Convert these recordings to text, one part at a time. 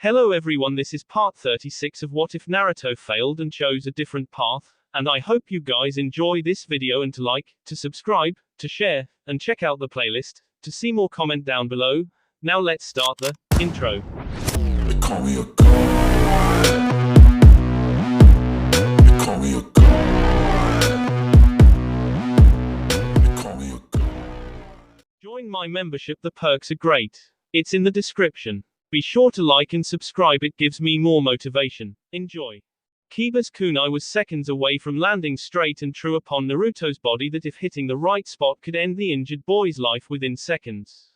Hello everyone, this is part 36 of What If Naruto Failed and Chose a Different Path, and I hope you guys enjoy this video and to like, to subscribe, to share, and check out the playlist, to see more comment down below. Now let's start the intro. They call me a god. They call me a god. They call me a god. Join my membership, the perks are great. It's in the description. Be sure to like and subscribe, it gives me more motivation. Enjoy. Kiba's kunai was seconds away from landing straight and true upon Naruto's body that if hitting the right spot could end the injured boy's life within seconds.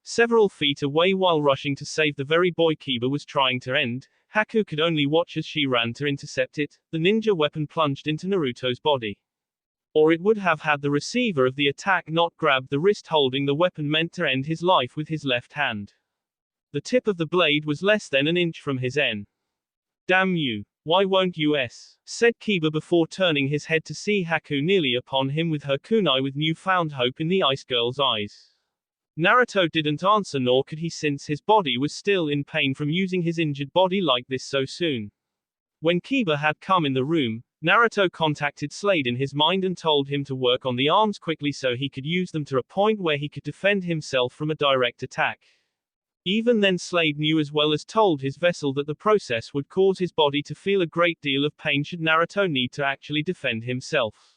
Several feet away while rushing to save the very boy Kiba was trying to end, Haku could only watch as she ran to intercept it. The ninja weapon plunged into Naruto's body. Or it would have had the receiver of the attack not grabbed the wrist holding the weapon meant to end his life with his left hand. The tip of the blade was less than an inch from his end. Damn you. Why won't you said Kiba before turning his head to see Haku nearly upon him with her kunai with newfound hope in the ice girl's eyes. Naruto didn't answer, nor could he, since his body was still in pain from using his injured body like this so soon. When Kiba had come in the room, Naruto contacted Slade in his mind and told him to work on the arms quickly so he could use them to a point where he could defend himself from a direct attack. Even then Slade knew as well as told his vessel that the process would cause his body to feel a great deal of pain should Naruto need to actually defend himself.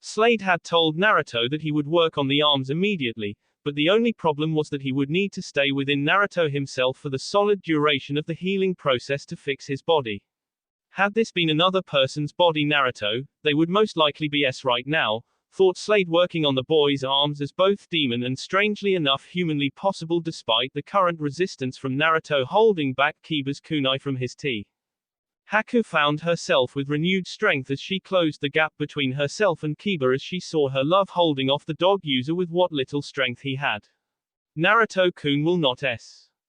Slade had told Naruto that he would work on the arms immediately, but the only problem was that he would need to stay within Naruto himself for the solid duration of the healing process to fix his body. Had this been another person's body Naruto, they would most likely be right now, thought Slade, working on the boy's arms as both demon and strangely enough humanly possible despite the current resistance from Naruto holding back Kiba's kunai from his tea. Haku found herself with renewed strength as she closed the gap between herself and Kiba as she saw her love holding off the dog user with what little strength he had. Naruto-kun will not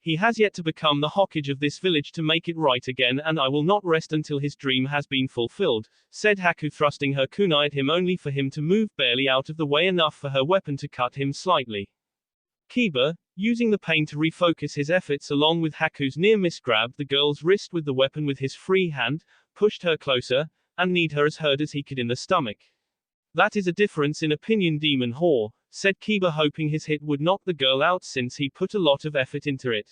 He has yet to become the Hokage of this village to make it right again, and I will not rest until his dream has been fulfilled, said Haku, thrusting her kunai at him only for him to move barely out of the way enough for her weapon to cut him slightly. Kiba, using the pain to refocus his efforts along with Haku's near-miss, grabbed the girl's wrist with the weapon with his free hand, pushed her closer, and kneed her as hard as he could in the stomach. That is a difference in opinion, demon whore, said Kiba, hoping his hit would knock the girl out since he put a lot of effort into it.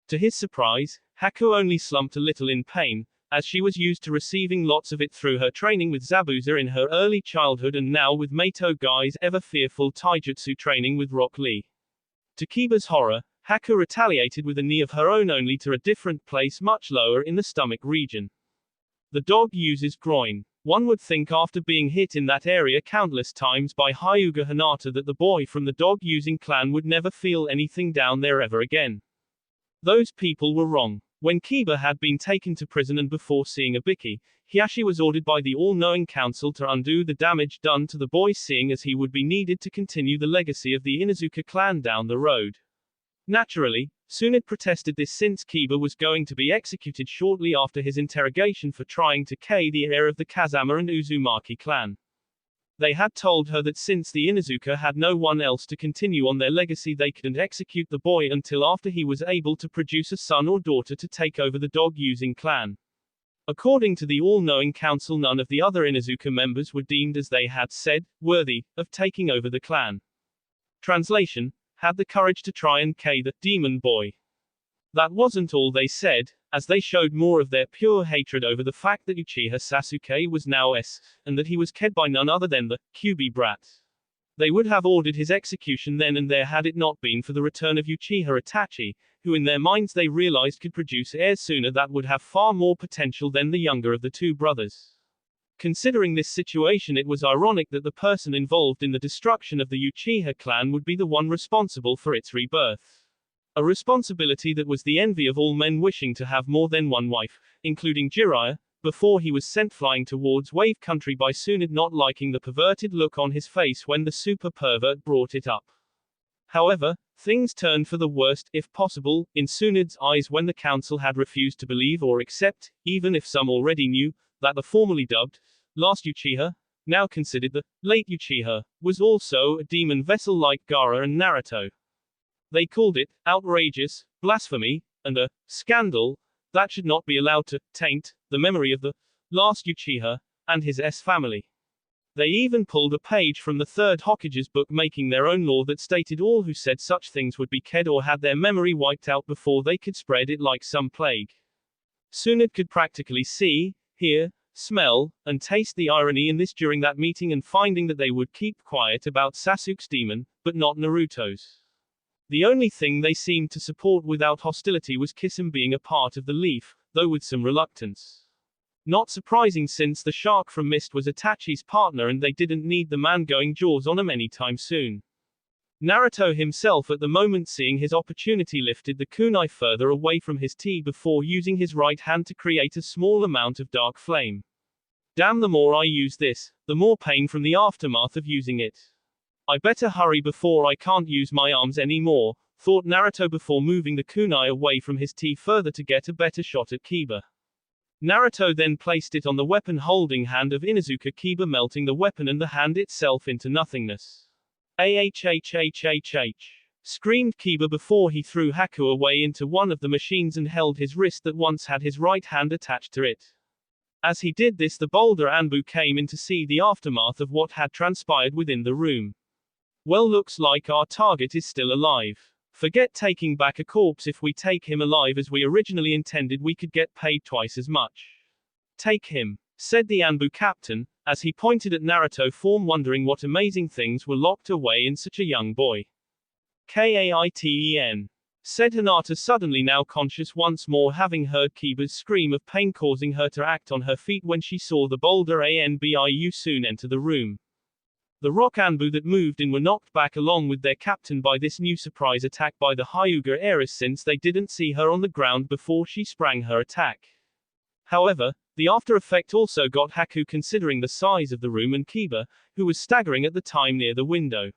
To his surprise, Haku only slumped a little in pain, as she was used to receiving lots of it through her training with Zabuza in her early childhood and now with Meito Gai's ever-fearful taijutsu training with Rock Lee. To Kiba's horror, Haku retaliated with a knee of her own, only to a different place much lower in the stomach region. The dog uses groin. One would think after being hit in that area countless times by Hyuga Hinata that the boy from the dog-using clan would never feel anything down there ever again. Those people were wrong. When Kiba had been taken to prison and before seeing Ibiki, Hiashi was ordered by the all-knowing council to undo the damage done to the boy, seeing as he would be needed to continue the legacy of the Inuzuka clan down the road. Naturally, Tsunade protested this since Kiba was going to be executed shortly after his interrogation for trying to kill the heir of the Kazama and Uzumaki clan. They had told her that since the Inuzuka had no one else to continue on their legacy, they couldn't execute the boy until after he was able to produce a son or daughter to take over the dog-using clan. According to the all-knowing council, none of the other Inuzuka members were deemed, as they had said, worthy of taking over the clan. Translation: had the courage to try and kill the demon boy. That wasn't all they said, as they showed more of their pure hatred over the fact that Uchiha Sasuke was now and that he was killed by none other than the Kyuubi brat. They would have ordered his execution then and there had it not been for the return of Uchiha Itachi, who in their minds they realized could produce heirs sooner that would have far more potential than the younger of the two brothers. Considering this situation, it was ironic that the person involved in the destruction of the Uchiha clan would be the one responsible for its rebirth. A responsibility that was the envy of all men wishing to have more than one wife, including Jiraiya, before he was sent flying towards Wave Country by Tsunade, not liking the perverted look on his face when the super pervert brought it up. However, things turned for the worst, if possible, in Tsunade's eyes when the council had refused to believe or accept, even if some already knew, that the formerly dubbed last Uchiha, now considered the late Uchiha, was also a demon vessel like Gaara and Naruto. They called it outrageous, blasphemy, and a scandal, That should not be allowed to taint the memory of the last Uchiha and his family. They even pulled a page from the third Hokage's book, making their own law that stated all who said such things would be killed or had their memory wiped out before they could spread it like some plague. Tsunade could practically see, hear, smell, and taste the irony in this during that meeting, and finding that they would keep quiet about Sasuke's demon, but not Naruto's. The only thing they seemed to support without hostility was Kisame being a part of the Leaf, though with some reluctance. Not surprising, since the shark from Mist was Itachi's partner and they didn't need the man going jaws on him anytime soon. Naruto himself at the moment, seeing his opportunity, lifted the kunai further away from his tea before using his right hand to create a small amount of dark flame. Damn, the more I use this, the more pain from the aftermath of using it. I better hurry before I can't use my arms anymore, thought Naruto before moving the kunai away from his tea further to get a better shot at Kiba. Naruto then placed it on the weapon-holding hand of Inuzuka, Kiba melting the weapon and the hand itself into nothingness. "Ahhhhhh!" screamed Kiba before he threw Haku away into one of the machines and held his wrist that once had his right hand attached to it. As he did this, the boulder Anbu came in to see the aftermath of what had transpired within the room. "Well, looks like our target is still alive. Forget taking back a corpse. If we take him alive as we originally intended, we could get paid twice as much. Take him," said the Anbu captain, as he pointed at Naruto form, wondering what amazing things were locked away in such a young boy. "Kaiten," said Hinata, suddenly now conscious once more, having heard Kiba's scream of pain causing her to act on her feet when she saw the boulder Anbu soon enter the room. The rock Anbu that moved in were knocked back along with their captain by this new surprise attack by the Hyuga heiress, since they didn't see her on the ground before she sprang her attack. However, the after effect also got Haku, considering the size of the room, and Kiba, who was staggering at the time near the window.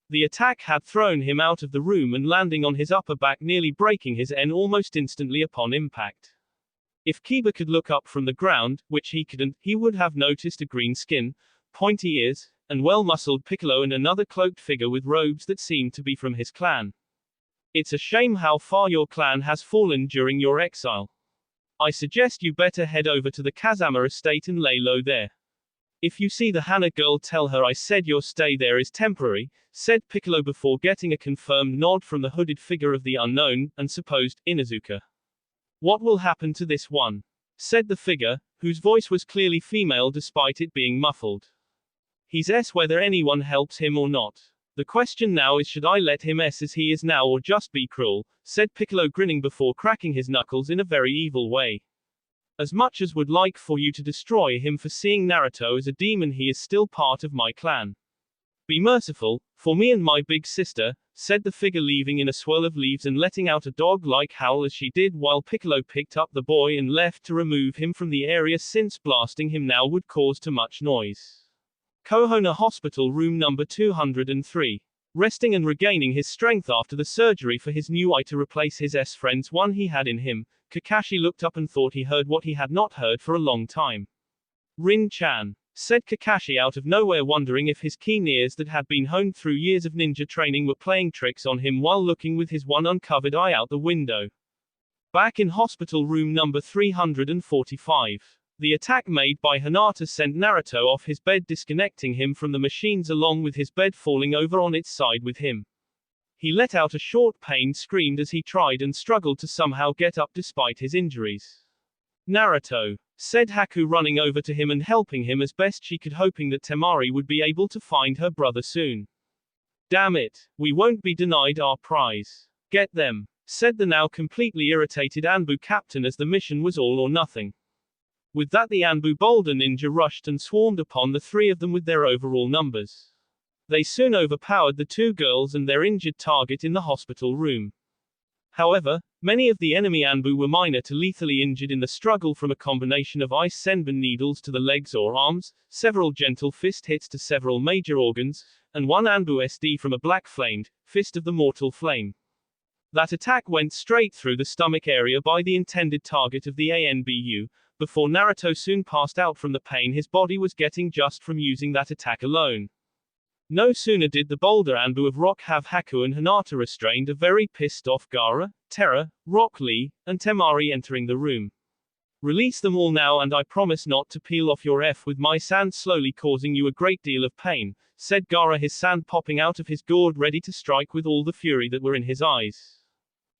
The attack had thrown him out of the room and landing on his upper back, nearly breaking his almost instantly upon impact. If Kiba could look up from the ground, which he couldn't, he would have noticed a green skin, pointy ears, and well-muscled Piccolo and another cloaked figure with robes that seemed to be from his clan. "It's a shame how far your clan has fallen during your exile. I suggest you better head over to the Kazama estate and lay low there. If you see the Hana girl, tell her I said your stay there is temporary," said Piccolo before getting a confirmed nod from the hooded figure of the unknown, and supposed, Inuzuka. "What will happen to this one?" said the figure, whose voice was clearly female despite it being muffled. "He's whether anyone helps him or not. The question now is, should I let him as he is now or just be cruel," said Piccolo, grinning before cracking his knuckles in a very evil way. "As much as would like for you to destroy him for seeing Naruto as a demon, he is still part of my clan. Be merciful, for me and my big sister," said the figure, leaving in a swirl of leaves and letting out a dog-like howl as she did, while Piccolo picked up the boy and left to remove him from the area, since blasting him now would cause too much noise. Kohona Hospital, room number 203. Resting and regaining his strength after the surgery for his new eye to replace his friend's one he had in him, Kakashi looked up and thought he heard what he had not heard for a long time. "Rin-chan," said Kakashi out of nowhere, wondering if his keen ears that had been honed through years of ninja training were playing tricks on him while looking with his one uncovered eye out the window. Back in hospital room number 345. The attack made by Hinata sent Naruto off his bed, disconnecting him from the machines along with his bed falling over on its side with him. He let out a short pained scream as he tried and struggled to somehow get up despite his injuries. "Naruto," said Haku, running over to him and helping him as best she could, hoping that Temari would be able to find her brother soon. "Damn it, we won't be denied our prize. Get them," said the now completely irritated Anbu captain, as the mission was all or nothing. With that, the Anbu boulder ninja rushed and swarmed upon the three of them with their overall numbers. They soon overpowered the two girls and their injured target in the hospital room. However, many of the enemy Anbu were minor to lethally injured in the struggle, from a combination of ice senbon needles to the legs or arms, several gentle fist hits to several major organs, and one Anbu SD from a black-flamed fist of the mortal flame. That attack went straight through the stomach area by the intended target of the ANBU, before Naruto soon passed out from the pain his body was getting just from using that attack alone. No sooner did the boulder Anbu of rock have Haku and Hinata restrained, a very pissed off Gaara, Terra, Rock Lee, and Temari entering the room. Release them all now and I promise not to peel off your F with my sand slowly causing you a great deal of pain, said Gaara, his sand popping out of his gourd ready to strike with all the fury that were in his eyes.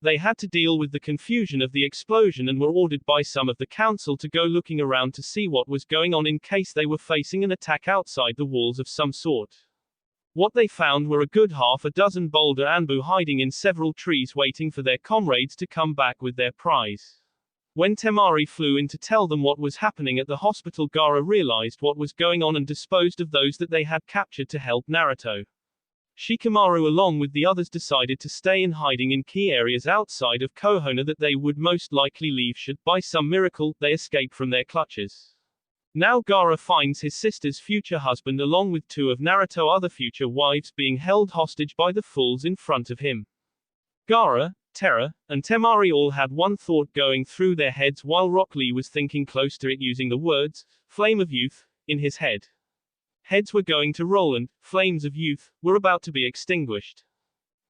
They had to deal with the confusion of the explosion and were ordered by some of the council to go looking around to see what was going on in case they were facing an attack outside the walls of some sort. What they found were a good half a dozen boulder Anbu hiding in several trees waiting for their comrades to come back with their prize. When Temari flew in to tell them what was happening at the hospital, Gaara realized what was going on and disposed of those that they had captured to help Naruto. Shikamaru along with the others decided to stay in hiding in key areas outside of Konoha that they would most likely leave should, by some miracle, they escape from their clutches. Now Gaara finds his sister's future husband along with two of Naruto's other future wives being held hostage by the fools in front of him. Gaara, Terra, and Temari all had one thought going through their heads while Rock Lee was thinking close to it using the words, flame of youth, in his head. Heads were going to roll and, flames of youth, were about to be extinguished.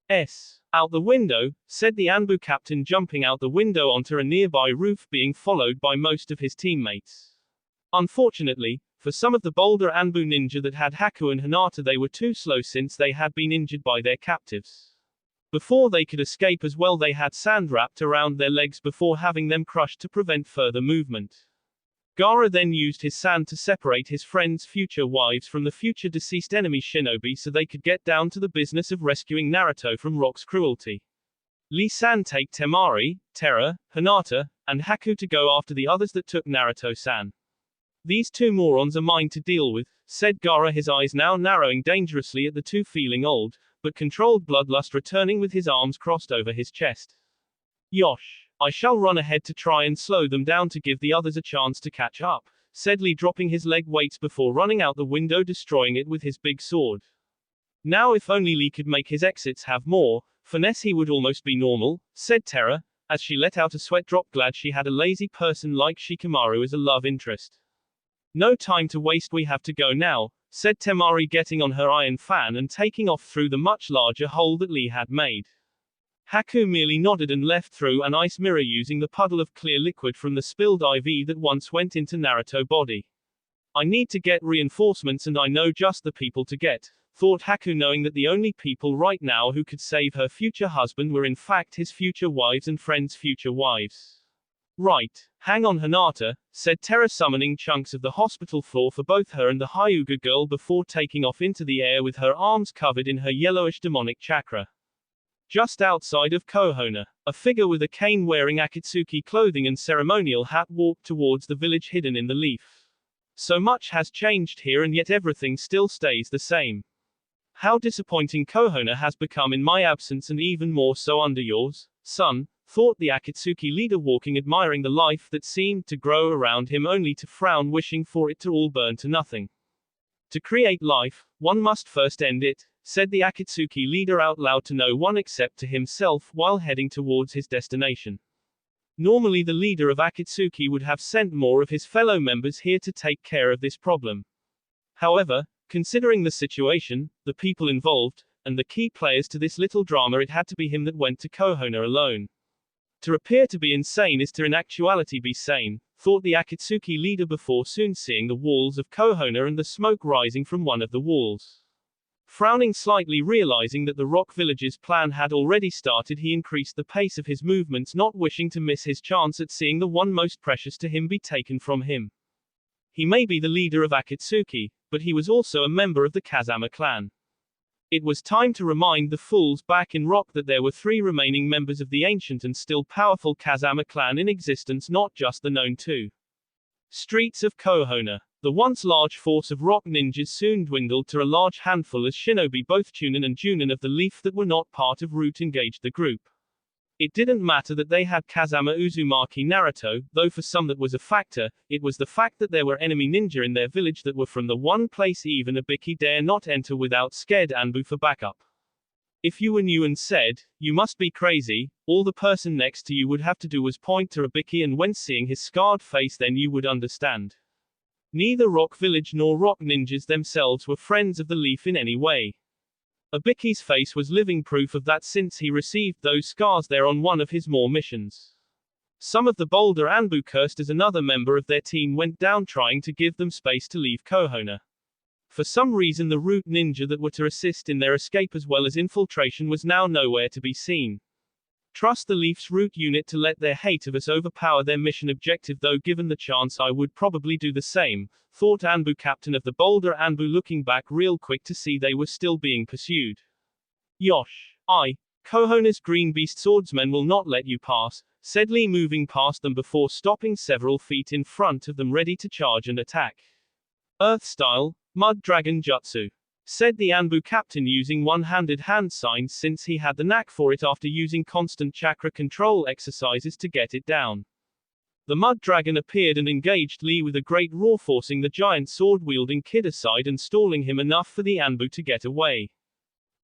Out the window, said the Anbu captain jumping out the window onto a nearby roof being followed by most of his teammates. Unfortunately, for some of the bolder Anbu ninja that had Haku and Hinata they were too slow since they had been injured by their captives. Before they could escape as well they had sand wrapped around their legs before having them crushed to prevent further movement. Gaara then used his sand to separate his friends' future wives from the future deceased enemy shinobi so they could get down to the business of rescuing Naruto from Rock's cruelty. Lee-san take Temari, Terra, Hinata, and Haku to go after the others that took Naruto-san. These two morons are mine to deal with, said Gaara, his eyes now narrowing dangerously at the two feeling old, but controlled bloodlust returning with his arms crossed over his chest. Yosh. I shall run ahead to try and slow them down to give the others a chance to catch up, said Lee dropping his leg weights before running out the window destroying it with his big sword. Now if only Lee could make his exits have more finesse he would almost be normal, said Terra, as she let out a sweat drop glad she had a lazy person like Shikamaru as a love interest. No time to waste, we have to go now, said Temari getting on her iron fan and taking off through the much larger hole that Lee had made. Haku merely nodded and left through an ice mirror using the puddle of clear liquid from the spilled IV that once went into Naruto's body. I need to get reinforcements and I know just the people to get, thought Haku, knowing that the only people right now who could save her future husband were in fact his future wives and friends' future wives. Right. Hang on Hinata, said Terra, summoning chunks of the hospital floor for both her and the Hyuga girl before taking off into the air with her arms covered in her yellowish demonic chakra. Just outside of Konoha, a figure with a cane wearing Akatsuki clothing and ceremonial hat walked towards the village hidden in the leaf. So much has changed here and yet everything still stays the same. How disappointing Konoha has become in my absence and even more so under yours, son, thought the Akatsuki leader walking admiring the life that seemed to grow around him only to frown wishing for it to all burn to nothing. To create life, one must first end it, said the Akatsuki leader out loud to no one except to himself while heading towards his destination. Normally the leader of Akatsuki would have sent more of his fellow members here to take care of this problem. However, considering the situation, the people involved, and the key players to this little drama, it had to be him that went to Konoha alone. To appear to be insane is to in actuality be sane, thought the Akatsuki leader before soon seeing the walls of Konoha and the smoke rising from one of the walls. Frowning slightly, realizing that the Rock Village's plan had already started, he increased the pace of his movements, not wishing to miss his chance at seeing the one most precious to him be taken from him. He may be the leader of Akatsuki, but he was also a member of the Kazama clan. It was time to remind the fools back in Rock that there were 3 remaining members of the ancient and still powerful Kazama clan in existence, not just the known 2 streets of Konoha. The once large force of Rock ninjas soon dwindled to a large handful as shinobi, both Chunin and Junin of the Leaf that were not part of Root, engaged the group. It didn't matter that they had Kazama Uzumaki Naruto, though for some that was a factor, it was the fact that there were enemy ninja in their village that were from the one place even a Biki dare not enter without scared Anbu for backup. If you were new and said, "You must be crazy," all the person next to you would have to do was point to a Biki, and when seeing his scarred face then you would understand. Neither Rock Village nor Rock ninjas themselves were friends of the Leaf in any way. Abiki's face was living proof of that since he received those scars there on one of his more missions. Some of the bolder Anbu cursed as another member of their team went down trying to give them space to leave Kohono. For some reason the root ninja that were to assist in their escape as well as infiltration was now nowhere to be seen. Trust the Leaf's root unit to let their hate of us overpower their mission objective, though given the chance I would probably do the same, thought Anbu captain of the bolder Anbu, looking back real quick to see they were still being pursued. Yosh. Kohono's green beast swordsmen will not let you pass, said Lee, moving past them before stopping several feet in front of them ready to charge and attack. Earth style, mud dragon jutsu, said the Anbu captain using one-handed hand signs since he had the knack for it after using constant chakra control exercises to get it down. The mud dragon appeared and engaged Lee with a great roar, forcing the giant sword-wielding kid aside and stalling him enough for the Anbu to get away.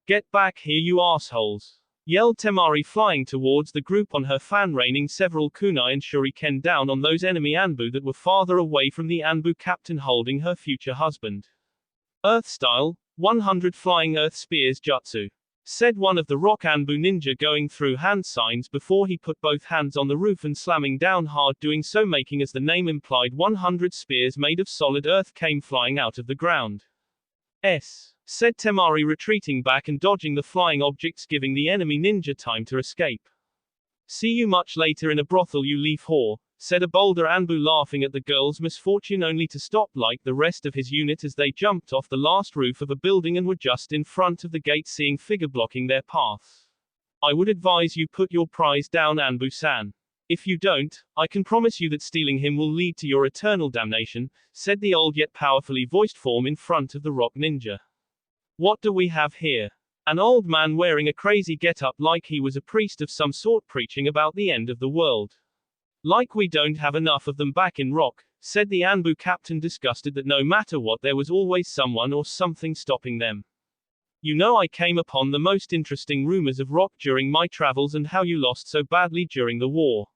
Get back here, you assholes, yelled Temari, flying towards the group on her fan, raining several kunai and shuriken down on those enemy Anbu that were farther away from the Anbu captain holding her future husband. Earth style, 100 flying earth spears jutsu, said one of the rock Anbu ninja, going through hand signs before he put both hands on the roof and slamming down hard, doing so making as the name implied 100 spears made of solid earth came flying out of the ground. Said Temari, retreating back and dodging the flying objects, giving the enemy ninja time to escape. See you much later in a brothel, you leaf whore, said a bolder Anbu, laughing at the girl's misfortune, only to stop like the rest of his unit as they jumped off the last roof of a building and were just in front of the gate, seeing figure blocking their path. I would advise you put your prize down, Anbu-san. If you don't, I can promise you that stealing him will lead to your eternal damnation, said the old yet powerfully voiced form in front of the rock ninja. What do we have here? An old man wearing a crazy get-up like he was a priest of some sort preaching about the end of the world. Like we don't have enough of them back in rock, said the Anbu captain, disgusted that no matter what there was always someone or something stopping them. You know, I came upon the most interesting rumors of rock during my travels and how you lost so badly during the war.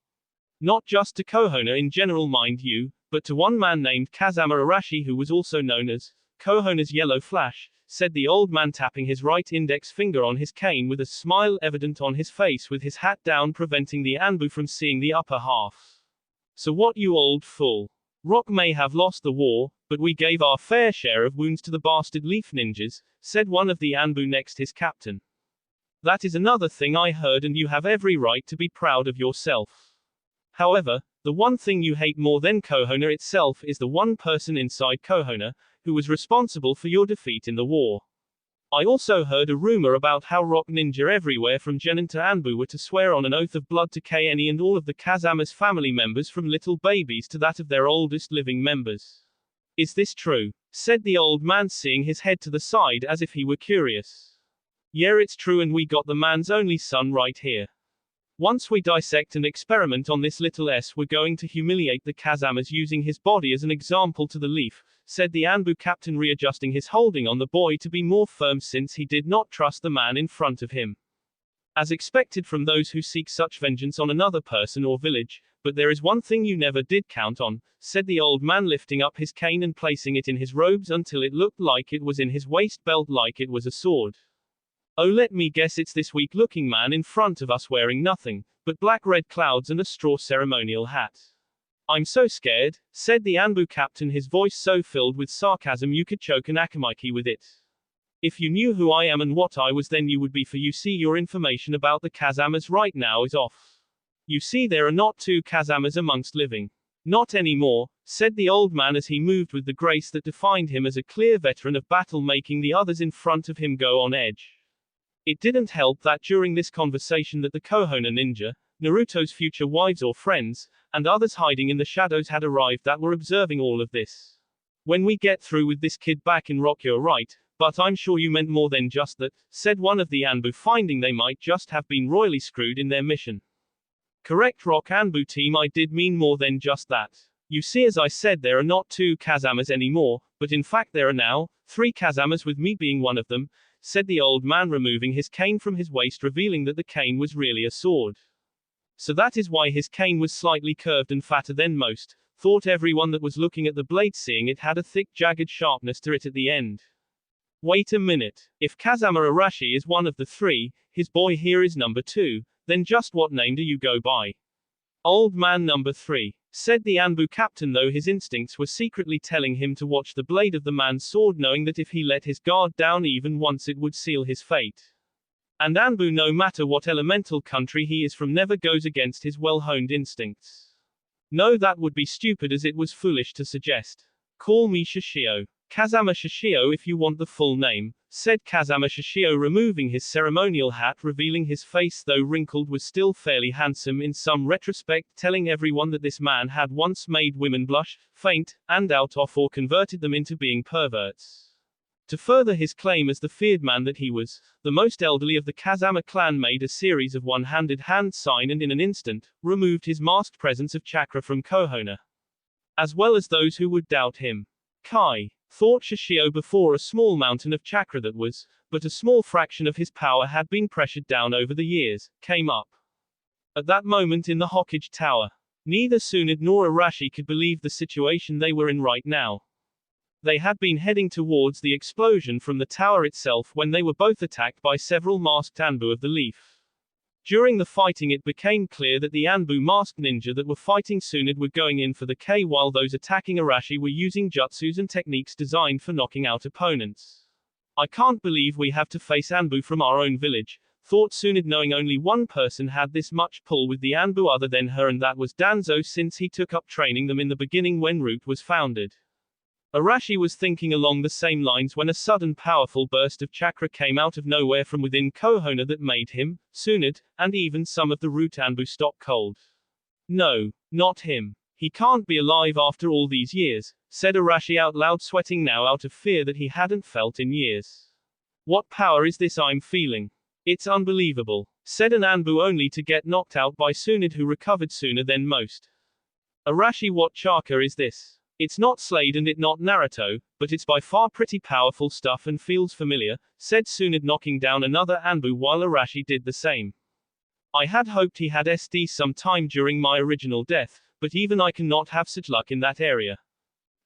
Not just to Kohono in general, mind you, but to one man named Kazama Arashi, who was also known as Kohono's Yellow Flash, said the old man, tapping his right index finger on his cane with a smile evident on his face with his hat down, preventing the Anbu from seeing the upper half. So what, you old fool? Rock may have lost the war, but we gave our fair share of wounds to the bastard leaf ninjas, said one of the Anbu next his captain. That is another thing I heard, and you have every right to be proud of yourself. However, the one thing you hate more than Kohono itself is the one person inside Kohono who was responsible for your defeat in the war. I also heard a rumor about how rock ninja everywhere from Genin to Anbu were to swear on an oath of blood to Kane and all of the Kazama's family members, from little babies to that of their oldest living members. Is this true? Said the old man, seeing his head to the side as if he were curious. Yeah, it's true, and we got the man's only son right here. Once we dissect and experiment on this little S, we're going to humiliate the Kazamas using his body as an example to the leaf, said the Anbu captain, readjusting his holding on the boy to be more firm since he did not trust the man in front of him. As expected from those who seek such vengeance on another person or village, but there is one thing you never did count on, said the old man, lifting up his cane and placing it in his robes until it looked like it was in his waist belt, like it was a sword. Oh, let me guess, it's this weak-looking man in front of us wearing nothing but black-red clouds and a straw ceremonial hat. I'm so scared, said the Anbu captain, his voice so filled with sarcasm you could choke an akamaiki with it. If you knew who I am and what I was, then you would be, for you see, your information about the Kazamas right now is off. You see, there are not two Kazamas amongst living. Not anymore, said the old man as he moved with the grace that defined him as a clear veteran of battle, making the others in front of him go on edge. It didn't help that during this conversation that the Kohono ninja, Naruto's future wives or friends, and others hiding in the shadows had arrived that were observing all of this. When we get through with this kid back in rock, you're right, but I'm sure you meant more than just that, said one of the Anbu, finding they might just have been royally screwed in their mission. Correct, rock Anbu team, I did mean more than just that. You see, as I said, there are not two Kazamas anymore, but in fact there are now 3 Kazamas, with me being one of them, said the old man, removing his cane from his waist, revealing that the cane was really a sword. So that is why his cane was slightly curved and fatter than most, thought everyone that was looking at the blade, seeing it had a thick jagged sharpness to it at the end. Wait a minute. If Kazama Arashi is one of the three, his boy here is number 2, then just what name do you go by? Old man number 3, said the Anbu captain, though his instincts were secretly telling him to watch the blade of the man's sword, knowing that if he let his guard down even once it would seal his fate. And Anbu, no matter what elemental country he is from, never goes against his well-honed instincts. No, that would be stupid, as it was foolish to suggest. Call me Shishio. Kazama Shishio if you want the full name, said Kazama Shishio, removing his ceremonial hat, revealing his face, though wrinkled, was still fairly handsome in some retrospect, telling everyone that this man had once made women blush, faint, and out of or converted them into being perverts. To further his claim as the feared man that he was, the most elderly of the Kazama clan made a series of one-handed hand sign and in an instant, removed his masked presence of chakra from Kohona. As well as those who would doubt him. Kai, thought Shishio before, a small mountain of chakra that was, but a small fraction of his power had been pressured down over the years, came up. At that moment in the Hokage Tower, neither Tsunade nor Arashi could believe the situation they were in right now. They had been heading towards the explosion from the tower itself when they were both attacked by several masked Anbu of the Leaf. During the fighting it became clear that the Anbu masked ninja that were fighting Tsunade were going in for the K, while those attacking Arashi were using jutsus and techniques designed for knocking out opponents. I can't believe we have to face Anbu from our own village, thought Tsunade, knowing only one person had this much pull with the Anbu other than her, and that was Danzo, since he took up training them in the beginning when Root was founded. Arashi was thinking along the same lines when a sudden powerful burst of chakra came out of nowhere from within Kohona that made him, Tsunade, and even some of the Root Anbu stop cold. No, not him. He can't be alive after all these years, said Arashi out loud, sweating now out of fear that he hadn't felt in years. What power is this I'm feeling? It's unbelievable, said an Anbu, only to get knocked out by Tsunade, who recovered sooner than most. Arashi, what chakra is this? It's not Slade and it not Naruto, but it's by far pretty powerful stuff and feels familiar, said Tsunade, knocking down another Anbu while Arashi did the same. I had hoped he had SD some time during my original death, but even I cannot have such luck in that area.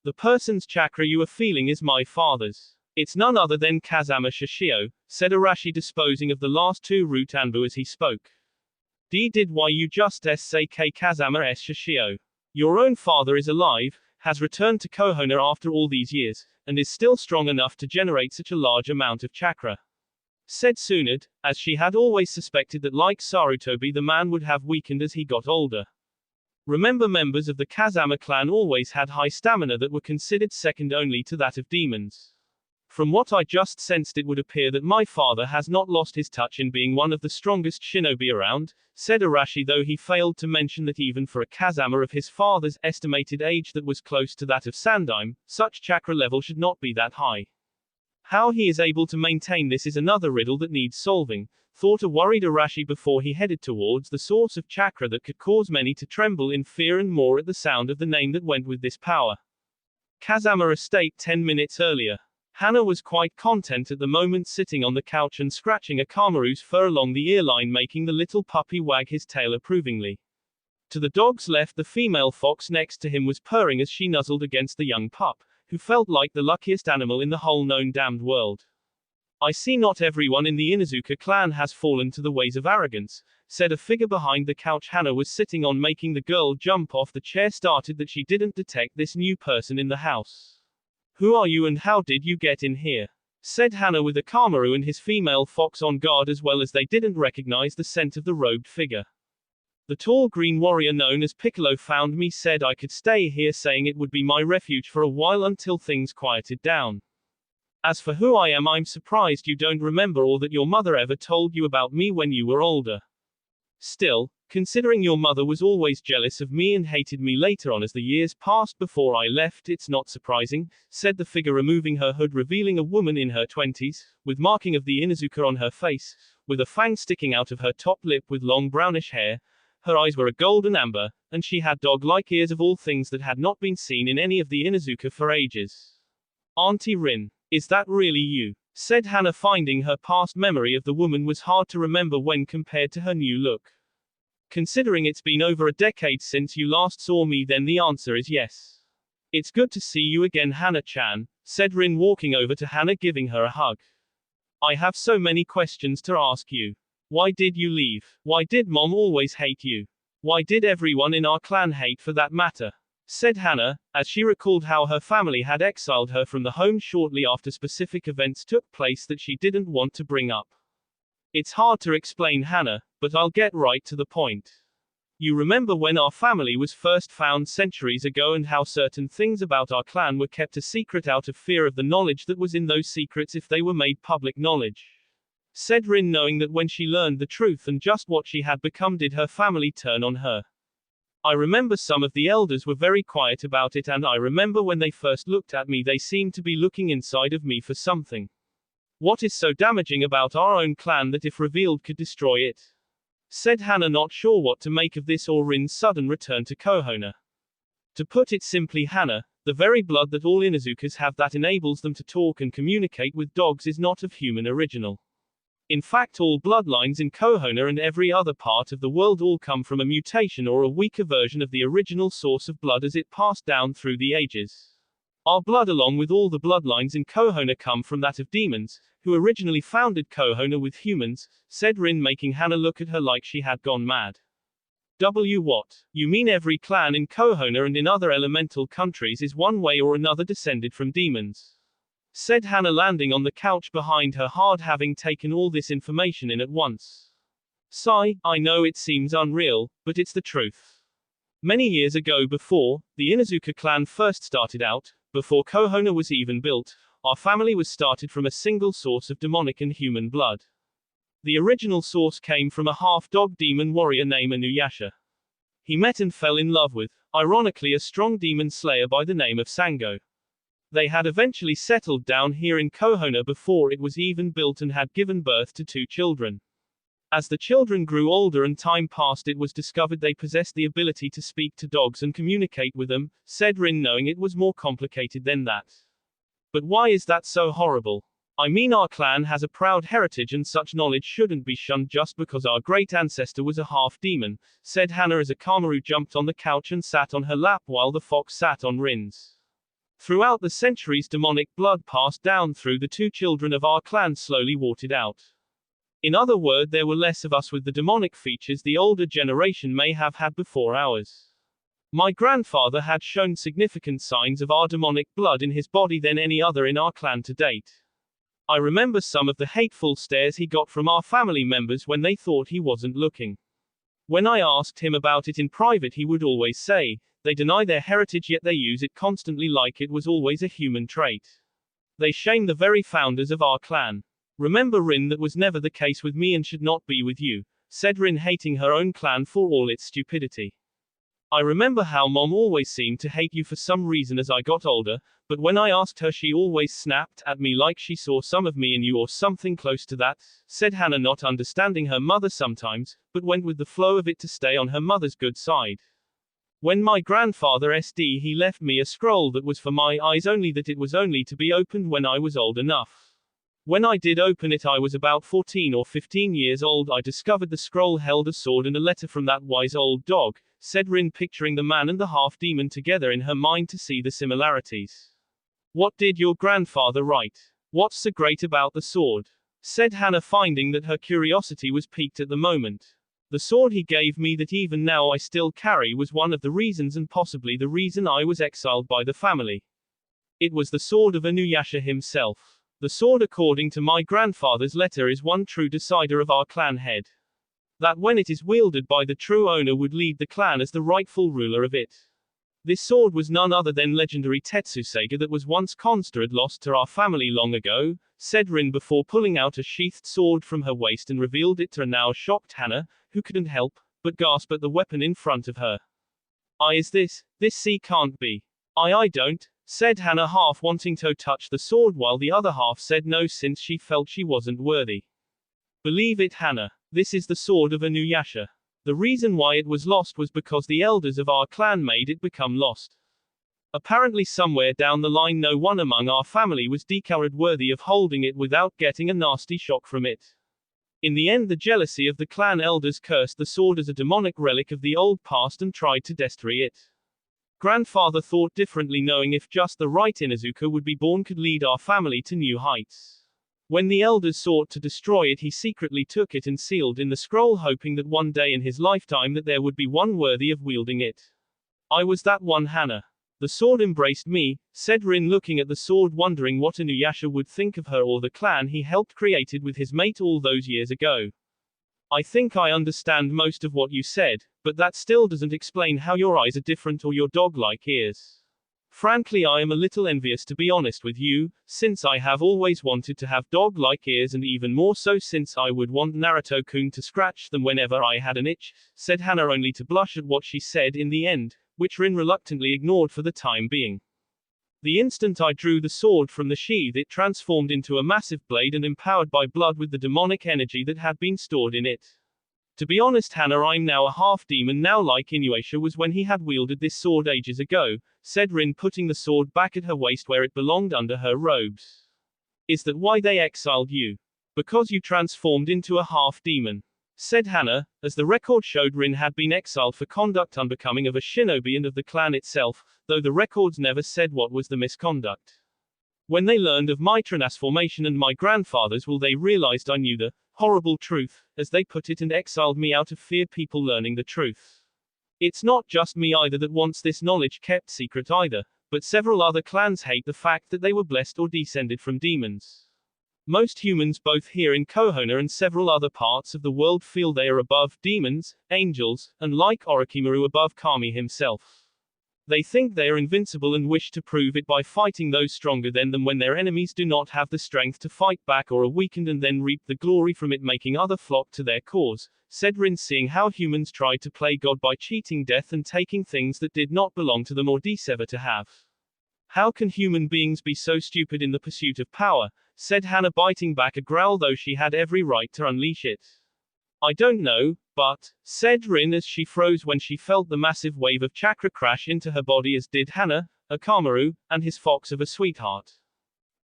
The person's chakra you are feeling is my father's. It's none other than Kazama Shishio, said Arashi, disposing of the last 2 Root Anbu as he spoke. Did why you just say Kazama S Shishio. Your own father is alive, has returned to Kohona after all these years, and is still strong enough to generate such a large amount of chakra, said Tsunade, as she had always suspected that, like Sarutobi, the man would have weakened as he got older. Remember, members of the Kazama clan always had high stamina that were considered second only to that of demons. From what I just sensed, it would appear that my father has not lost his touch in being one of the strongest shinobi around, said Arashi, though he failed to mention that even for a Kazama of his father's estimated age that was close to that of Sandaime, such chakra level should not be that high. How he is able to maintain this is another riddle that needs solving, thought a worried Arashi before he headed towards the source of chakra that could cause many to tremble in fear and more at the sound of the name that went with this power. Kazama Estate 10 minutes earlier. Hana was quite content at the moment, sitting on the couch and scratching a Kamaru's fur along the earline, making the little puppy wag his tail approvingly. To the dog's left, the female fox next to him was purring as she nuzzled against the young pup, who felt like the luckiest animal in the whole known damned world. I see not everyone in the Inuzuka clan has fallen to the ways of arrogance, said a figure behind the couch Hana was sitting on, making the girl jump off the chair, started that she didn't detect this new person in the house. Who are you and how did you get in here? Said Hana, with a Kamaru and his female fox on guard, as well as they didn't recognize the scent of the robed figure. The tall green warrior known as Piccolo found me, said I could stay here, saying it would be my refuge for a while until things quieted down. As for who I am, I'm surprised you don't remember or that your mother ever told you about me when you were older. Still, considering your mother was always jealous of me and hated me later on as the years passed before I left, it's not surprising, said the figure, removing her hood, revealing a woman in her 20s, with marking of the Inuzuka on her face, with a fang sticking out of her top lip, with long brownish hair. Her eyes were a golden amber, and she had dog-like ears, of all things that had not been seen in any of the Inuzuka for ages. Auntie Rin, is that really you? Said Hana, finding her past memory of the woman was hard to remember when compared to her new look. Considering it's been over a decade since you last saw me, then the answer is yes. It's good to see you again, Hana-chan, said Rin, walking over to Hana, giving her a hug. I have so many questions to ask you. Why did you leave? Why did Mom always hate you? Why did everyone in our clan hate for that matter? Said Hana, as she recalled how her family had exiled her from the home shortly after specific events took place that she didn't want to bring up. It's hard to explain, Hana, but I'll get right to the point. You remember when our family was first found centuries ago and how certain things about our clan were kept a secret out of fear of the knowledge that was in those secrets if they were made public knowledge? Said Rin, knowing that when she learned the truth and just what she had become, did her family turn on her? I remember some of the elders were very quiet about it, and I remember when they first looked at me they seemed to be looking inside of me for something. What is so damaging about our own clan that if revealed could destroy it? Said Hana, not sure what to make of this or Rin's sudden return to Kohono. To put it simply, Hana, the very blood that all Inuzukas have that enables them to talk and communicate with dogs is not of human original. In fact, all bloodlines in Kohono and every other part of the world all come from a mutation or a weaker version of the original source of blood as it passed down through the ages. Our blood, along with all the bloodlines in Kohono, come from that of demons, who originally founded Kohono with humans, said Rin, making Hana look at her like she had gone mad. What? You mean every clan in Kohono and in other elemental countries is one way or another descended from demons? Said Hana, landing on the couch behind her hard, having taken all this information in at once. Sigh, I know it seems unreal, but it's the truth. Many years ago, before the Inuzuka clan first started out, before Kohono was even built, our family was started from a single source of demonic and human blood. The original source came from a half-dog demon warrior named Inuyasha. He met and fell in love with, ironically, a strong demon slayer by the name of Sango. They had eventually settled down here in Kohono before it was even built and had given birth to 2 children. As the children grew older and time passed, it was discovered they possessed the ability to speak to dogs and communicate with them, said Rin, knowing it was more complicated than that. But why is that so horrible? I mean, our clan has a proud heritage and such knowledge shouldn't be shunned just because our great ancestor was a half-demon, said Hana as Akamaru jumped on the couch and sat on her lap while the fox sat on Rin's. Throughout the centuries, demonic blood passed down through the 2 children of our clan slowly watered out. In other words, there were less of us with the demonic features the older generation may have had before ours. My grandfather had shown significant signs of our demonic blood in his body than any other in our clan to date. I remember some of the hateful stares he got from our family members when they thought he wasn't looking. When I asked him about it in private, he would always say, they deny their heritage yet they use it constantly like it was always a human trait. They shame the very founders of our clan. Remember, Rin, that was never the case with me and should not be with you, said Rin, hating her own clan for all its stupidity. I remember how Mom always seemed to hate you for some reason as I got older, but when I asked her she always snapped at me like she saw some of me in you or something close to that, said Hana, not understanding her mother sometimes, but went with the flow of it to stay on her mother's good side. When my grandfather SD, he left me a scroll that was for my eyes only, that it was only to be opened when I was old enough. When I did open it, I was about 14 or 15 years old. I discovered the scroll held a sword and a letter from that wise old dog, said Rin, picturing the man and the half-demon together in her mind to see the similarities. What did your grandfather write? What's so great about the sword? Said Hana, finding that her curiosity was piqued at the moment. The sword he gave me that even now I still carry was one of the reasons, and possibly the reason, I was exiled by the family. It was the sword of Inuyasha himself. The sword, according to my grandfather's letter, is one true decider of our clan head. That when it is wielded by the true owner would lead the clan as the rightful ruler of it. This sword was none other than legendary Tetsuseiga that was once considered lost to our family long ago, said Rin before pulling out a sheathed sword from her waist and revealed it to a now shocked Hana, who couldn't help but gasp at the weapon in front of her. Is this can't be. I don't, said Hana, half wanting to touch the sword while the other half said no, since she felt she wasn't worthy. Believe it, Hana. This is the sword of Inuyasha. The reason why it was lost was because the elders of our clan made it become lost. Apparently somewhere down the line no one among our family was declared worthy of holding it without getting a nasty shock from it. In the end, the jealousy of the clan elders cursed the sword as a demonic relic of the old past and tried to destroy it. Grandfather thought differently, knowing if just the right Inuzuka would be born could lead our family to new heights. When the elders sought to destroy it, he secretly took it and sealed in the scroll, hoping that one day in his lifetime that there would be one worthy of wielding it. I was that one, Hana. The sword embraced me, said Rin, looking at the sword, wondering what Inuyasha would think of her or the clan he helped created with his mate all those years ago. I think I understand most of what you said, but that still doesn't explain how your eyes are different or your dog-like ears. Frankly, I am a little envious, to be honest with you, since I have always wanted to have dog-like ears, and even more so since I would want Naruto-kun to scratch them whenever I had an itch, said Hana, only to blush at what she said in the end, which Rin reluctantly ignored for the time being. The instant I drew the sword from the sheath, it transformed into a massive blade and empowered by blood with the demonic energy that had been stored in it. To be honest, Hana, I'm now a half-demon now, like Inuyasha was when he had wielded this sword ages ago, said Rin, putting the sword back at her waist where it belonged under her robes. Is that why they exiled you? Because you transformed into a half-demon? Said Hana, as the record showed Rin had been exiled for conduct unbecoming of a shinobi and of the clan itself, though the records never said what was the misconduct. When they learned of my transformation and my grandfather's, well, they realized I knew the horrible truth, as they put it, and exiled me out of fear people learning the truth. It's not just me either that wants this knowledge kept secret either, but several other clans hate the fact that they were blessed or descended from demons. Most humans both here in Konoha and several other parts of the world feel they are above demons, angels, and like Orochimaru above Kami himself. They think they are invincible and wish to prove it by fighting those stronger than them when their enemies do not have the strength to fight back or are weakened, and then reap the glory from it, making other flock to their cause, said Rin, seeing how humans tried to play God by cheating death and taking things that did not belong to them or deserve to have. How can human beings be so stupid in the pursuit of power? Said Hana, biting back a growl, though she had every right to unleash it. I don't know, but, said Rin as she froze when she felt the massive wave of chakra crash into her body, as did Hana, Akamaru, and his fox of a sweetheart.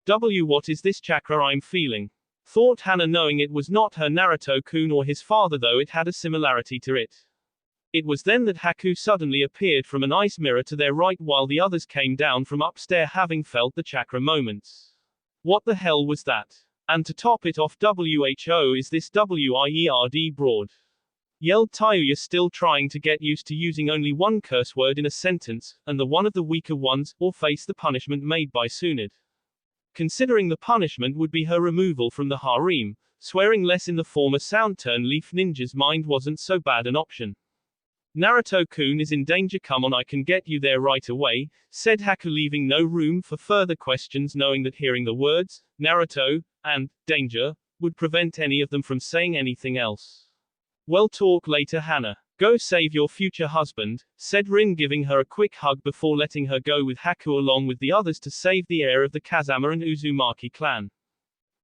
What is this chakra I'm feeling? Thought Hana, knowing it was not her Naruto-kun or his father, though it had a similarity to it. It was then that Haku suddenly appeared from an ice mirror to their right while the others came down from upstairs, having felt the chakra moments. What the hell was that? And to top it off, WHO is this WIERD broad? Yelled Tayuya, still trying to get used to using only one curse word in a sentence, and the one of the weaker ones, or face the punishment made by Tsunade. Considering the punishment would be her removal from the harem, swearing less in the former Sound Turn Leaf Ninja's mind wasn't so bad an option. Naruto-kun is in danger, come on, I can get you there right away, said Haku, leaving no room for further questions, knowing that hearing the words, Naruto, and danger, would prevent any of them from saying anything else. Well, talk later, Hana. Go save your future husband, said Rin, giving her a quick hug before letting her go with Haku along with the others to save the heir of the Kazama and Uzumaki clan.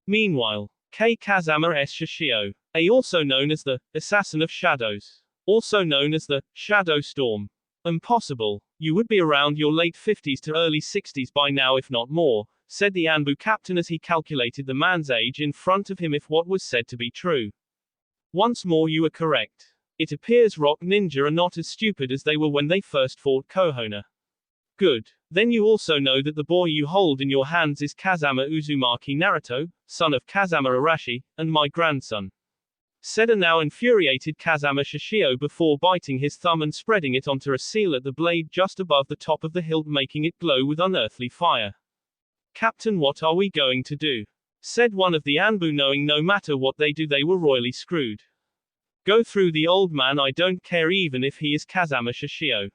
Meanwhile, Kazama S. Shishio, also known as the Assassin of Shadows, also known as the Shadow Storm. Impossible. You would be around your late 50s to early 60s by now, if not more, said the Anbu captain as he calculated the man's age in front of him if what was said to be true. Once more, you are correct. It appears Rock Ninja are not as stupid as they were when they first fought Konoha. Good. Then you also know that the boy you hold in your hands is Kazama Uzumaki Naruto, son of Kazama Arashi, and my grandson, said a now infuriated Kazama Shishio before biting his thumb and spreading it onto a seal at the blade just above the top of the hilt, making it glow with unearthly fire. Captain, what are we going to do? Said one of the Anbu, knowing no matter what they do they were royally screwed. Go through the old man, I don't care even if he is Kazama Shishio.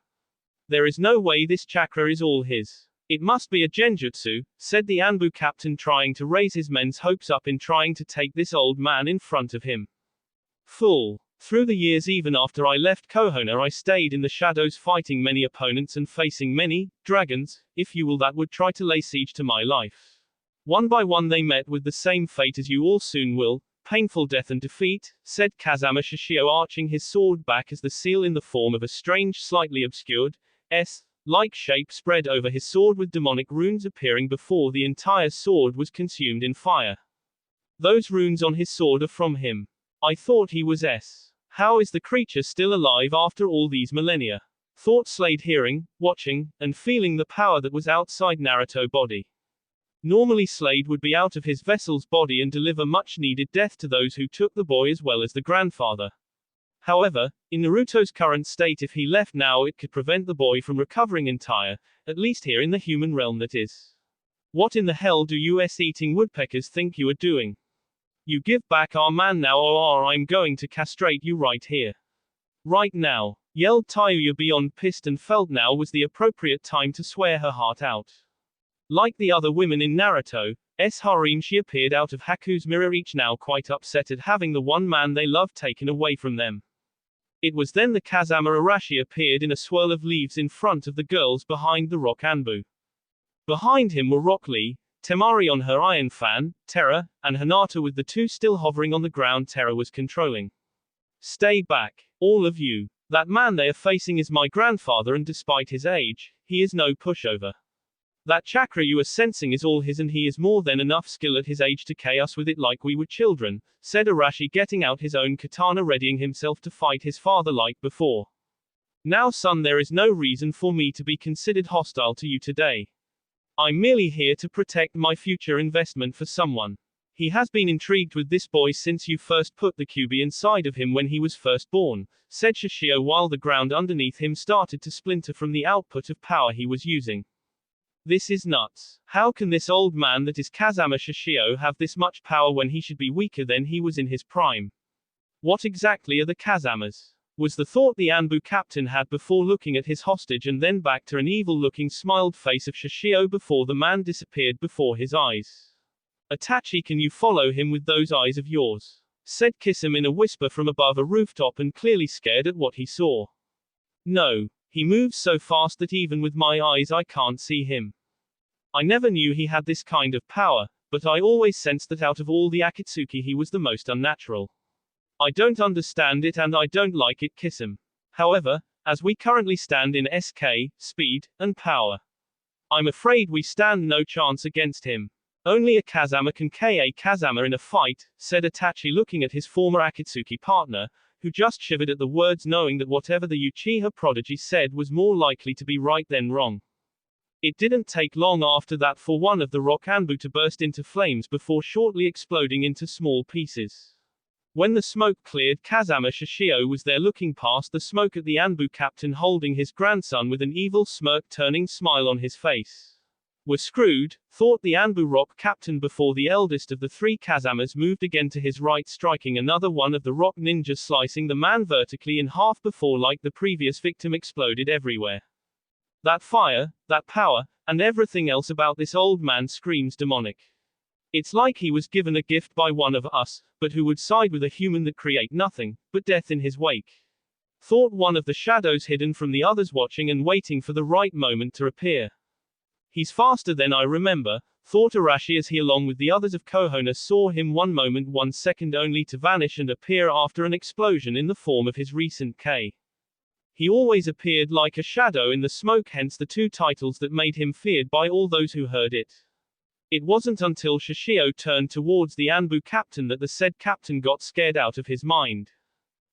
There is no way this chakra is all his. It must be a genjutsu, said the Anbu captain, trying to raise his men's hopes up in trying to take this old man in front of him. Fool. Through the years, even after I left Konoha, I stayed in the shadows fighting many opponents and facing many dragons, if you will, that would try to lay siege to my life. One by one they met with the same fate as you all soon will, painful death and defeat, said Kazama Shishio, arching his sword back as the seal in the form of a strange, slightly obscured, S-like shape spread over his sword, with demonic runes appearing before the entire sword was consumed in fire. Those runes on his sword are from him. I thought he was S. How is the creature still alive after all these millennia? Thought Slade hearing, watching, and feeling the power that was outside Naruto body. Normally Slade would be out of his vessel's body and deliver much needed death to those who took the boy as well as the grandfather. However, in Naruto's current state, if he left now, it could prevent the boy from recovering entire, at least here in the human realm that is. What in the hell do US eating woodpeckers think you are doing? You give back our man now or I'm going to castrate you right here. Right now, yelled Tayuya beyond pissed and felt now was the appropriate time to swear her heart out. Like the other women in Naruto's harem, she appeared out of Haku's mirror, each now quite upset at having the one man they loved taken away from them. It was then the Kazama Arashi appeared in a swirl of leaves in front of the girls behind the rock Anbu. Behind him were Rock Lee, Temari on her iron fan, Terra, and Hinata with the two still hovering on the ground Terra was controlling. Stay back, all of you. That man they are facing is my grandfather, and despite his age, he is no pushover. That chakra you are sensing is all his, and he is more than enough skill at his age to K us with it like we were children, said Arashi, getting out his own katana, readying himself to fight his father like before. Now son, there is no reason for me to be considered hostile to you today. I'm merely here to protect my future investment for someone. He has been intrigued with this boy since you first put the QB inside of him when he was first born, said Shishio while the ground underneath him started to splinter from the output of power he was using. This is nuts. How can this old man that is Kazama Shishio have this much power when he should be weaker than he was in his prime? What exactly are the Kazamas? Was the thought the Anbu captain had before looking at his hostage, and then back to an evil-looking smiled face of Shishio before the man disappeared before his eyes. Itachi, can you follow him with those eyes of yours? Said Kisame in a whisper from above a rooftop, and clearly scared at what he saw. No. He moves so fast that even with my eyes I can't see him. I never knew he had this kind of power, but I always sensed that out of all the Akatsuki he was the most unnatural. I don't understand it and I don't like it, Kisame. However, as we currently stand in SK, speed, and power, I'm afraid we stand no chance against him. Only a Kazama can KA Kazama in a fight, said Itachi, looking at his former Akatsuki partner, who just shivered at the words, knowing that whatever the Uchiha prodigy said was more likely to be right than wrong. It didn't take long after that for one of the rock Anbu to burst into flames before shortly exploding into small pieces. When the smoke cleared, Kazama Shishio was there looking past the smoke at the Anbu captain holding his grandson with an evil smirk turning smile on his face. We're screwed, thought the Anbu rock captain before the eldest of the three Kazamas moved again to his right, striking another one of the rock ninjas, slicing the man vertically in half before, like the previous victim, exploded everywhere. That fire, that power, and everything else about this old man screams demonic. It's like he was given a gift by one of us, but who would side with a human that create nothing but death in his wake? Thought one of the shadows hidden from the others, watching and waiting for the right moment to appear. He's faster than I remember, thought Arashi as he along with the others of Konoha saw him 1 moment 1 second only to vanish and appear after an explosion in the form of his recent K. He always appeared like a shadow in the smoke, hence the 2 titles that made him feared by all those who heard it. It wasn't until Shishio turned towards the Anbu captain that the said captain got scared out of his mind.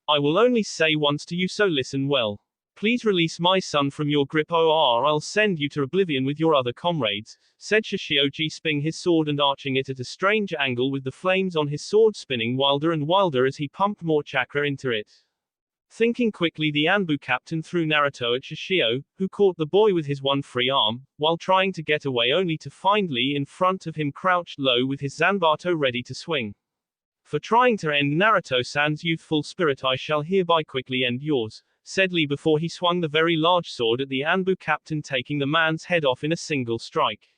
I will only say once to you, so listen well. Please release my son from your grip or I'll send you to oblivion with your other comrades, said Shishio, spinning his sword and arching it at a strange angle with the flames on his sword spinning wilder and wilder as he pumped more chakra into it. Thinking quickly, the Anbu captain threw Naruto at Shishio, who caught the boy with his one free arm, while trying to get away only to find Lee in front of him crouched low with his Zanbato ready to swing. For trying to end Naruto-san's youthful spirit, I shall hereby quickly end yours, said Lee before he swung the very large sword at the Anbu captain, taking the man's head off in a single strike.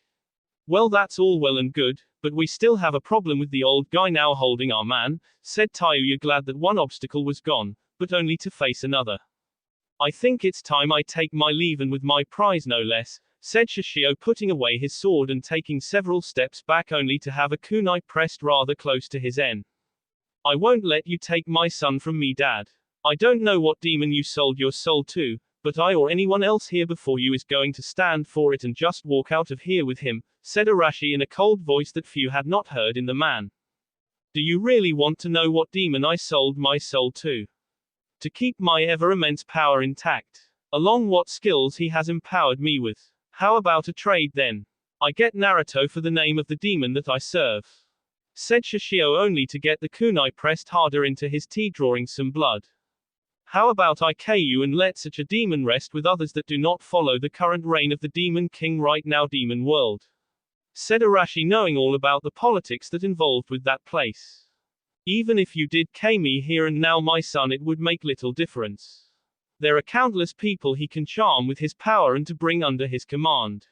Well, that's all well and good, but we still have a problem with the old guy now holding our man, said Tayuya, glad that one obstacle was gone, but only to face another. I think it's time I take my leave, and with my prize no less, said Shishio, putting away his sword and taking several steps back only to have a kunai pressed rather close to his en. I won't let you take my son from me, Dad. I don't know what demon you sold your soul to, but I or anyone else here before you is going to stand for it and just walk out of here with him, said Arashi in a cold voice that few had not heard in the man. Do you really want to know what demon I sold my soul to? To keep my ever immense power intact. along what skills he has empowered me with. How about a trade then? I get Naruto for the name of the demon that I serve, said Shishio, only to get the kunai pressed harder into his tea, drawing some blood. How about I KU and let such a demon rest with others that do not follow the current reign of the Demon King right now, Demon World, said Arashi, knowing all about the politics that involved with that place. Even if you did K me here and now, my son, it would make little difference. There are countless people he can charm with his power and to bring under his command.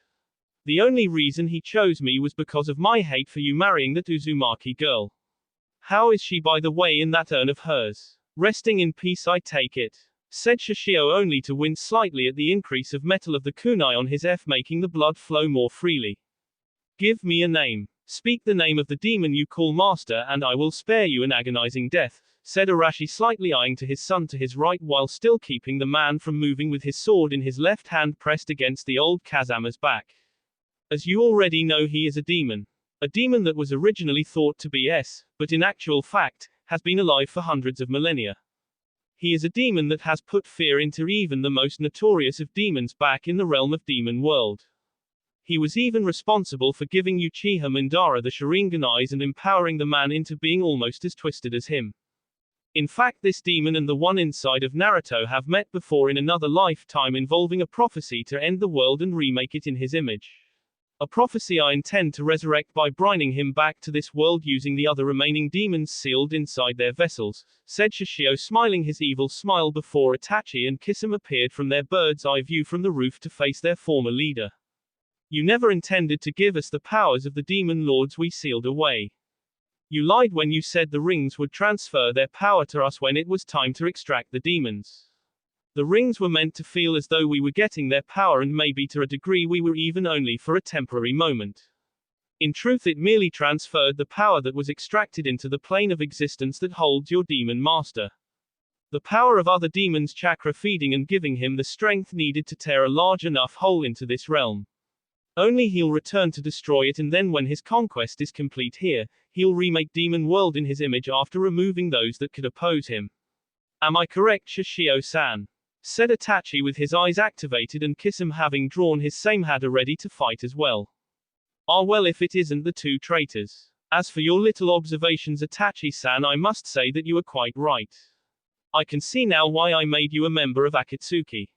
The only reason he chose me was because of my hate for you marrying that Uzumaki girl. How is she, by the way, in that urn of hers? Resting in peace, I take it, said Shishio, only to wince slightly at the increase of metal of the kunai on his F, making the blood flow more freely. Give me a name. Speak the name of the demon you call master, and I will spare you an agonizing death, said Arashi, slightly eyeing to his son to his right while still keeping the man from moving, with his sword in his left hand pressed against the old Kazama's back. As you already know, he is a demon. A demon that was originally thought to be but in actual fact, has been alive for hundreds of millennia. He is a demon that has put fear into even the most notorious of demons back in the realm of Demon World. He was even responsible for giving Uchiha Madara the Sharingan eyes and empowering the man into being almost as twisted as him. In fact, this demon and the one inside of Naruto have met before in another lifetime, involving a prophecy to end the world and remake it in his image. A prophecy I intend to resurrect by bringing him back to this world using the other remaining demons sealed inside their vessels, said Shishio, smiling his evil smile before Itachi and Kisame appeared from their bird's eye view from the roof to face their former leader. You never intended to give us the powers of the demon lords we sealed away. You lied when you said the rings would transfer their power to us when it was time to extract the demons. The rings were meant to feel as though we were getting their power, and maybe to a degree we were even only for a temporary moment. In truth, it merely transferred the power that was extracted into the plane of existence that holds your demon master. The power of other demons' chakra, feeding and giving him the strength needed to tear a large enough hole into this realm. Only he'll return to destroy it, and then when his conquest is complete here, he'll remake Demon World in his image after removing those that could oppose him. Am I correct, Shishio-san? Said Itachi, with his eyes activated and Kisame having drawn his same hada ready to fight as well. Ah well, if it isn't the two traitors. As for your little observations, Itachi-san, I must say that you are quite right. I can see now why I made you a member of Akatsuki.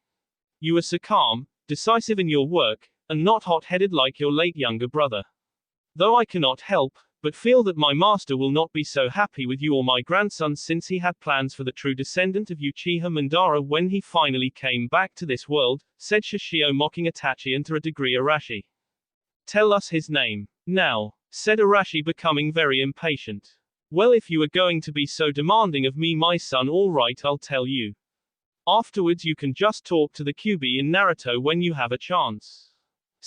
You are so calm, decisive in your work, and not hot-headed like your late younger brother. Though I cannot help but feel that my master will not be so happy with you or my grandson, since he had plans for the true descendant of Uchiha Madara when he finally came back to this world, said Shishio, mocking Itachi and to a degree Arashi. Tell us his name. Now, said Arashi, becoming very impatient. Well, if you are going to be so demanding of me, my son, all right, I'll tell you. Afterwards you can just talk to the Kyuubi in Naruto when you have a chance.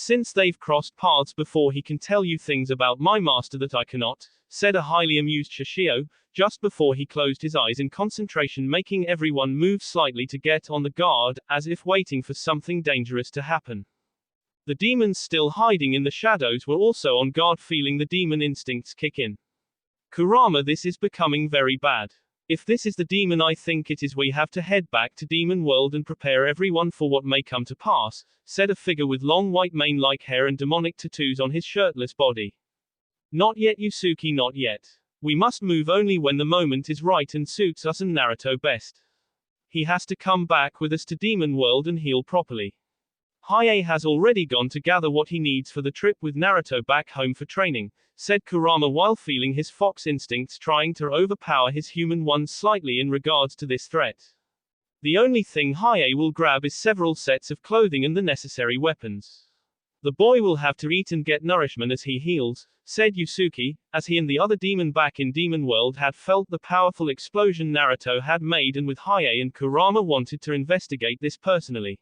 Since they've crossed paths before, he can tell you things about my master that I cannot, said a highly amused Shishio, just before he closed his eyes in concentration, making everyone move slightly to get on the guard, as if waiting for something dangerous to happen. The demons still hiding in the shadows were also on guard, feeling the demon instincts kick in. Kurama, this is becoming very bad. If this is the demon I think it is, we have to head back to Demon World and prepare everyone for what may come to pass, said a figure with long white mane-like hair and demonic tattoos on his shirtless body. Not yet, Yusuke, not yet. We must move only when the moment is right and suits us and Naruto best. He has to come back with us to Demon World and heal properly. Hiei has already gone to gather what he needs for the trip with Naruto back home for training, said Kurama, while feeling his fox instincts trying to overpower his human ones slightly in regards to this threat. The only thing Hiei will grab is several sets of clothing and the necessary weapons. The boy will have to eat and get nourishment as he heals, said Yusuke, as he and the other demon back in Demon World had felt the powerful explosion Naruto had made, and with Hiei and Kurama wanted to investigate this personally.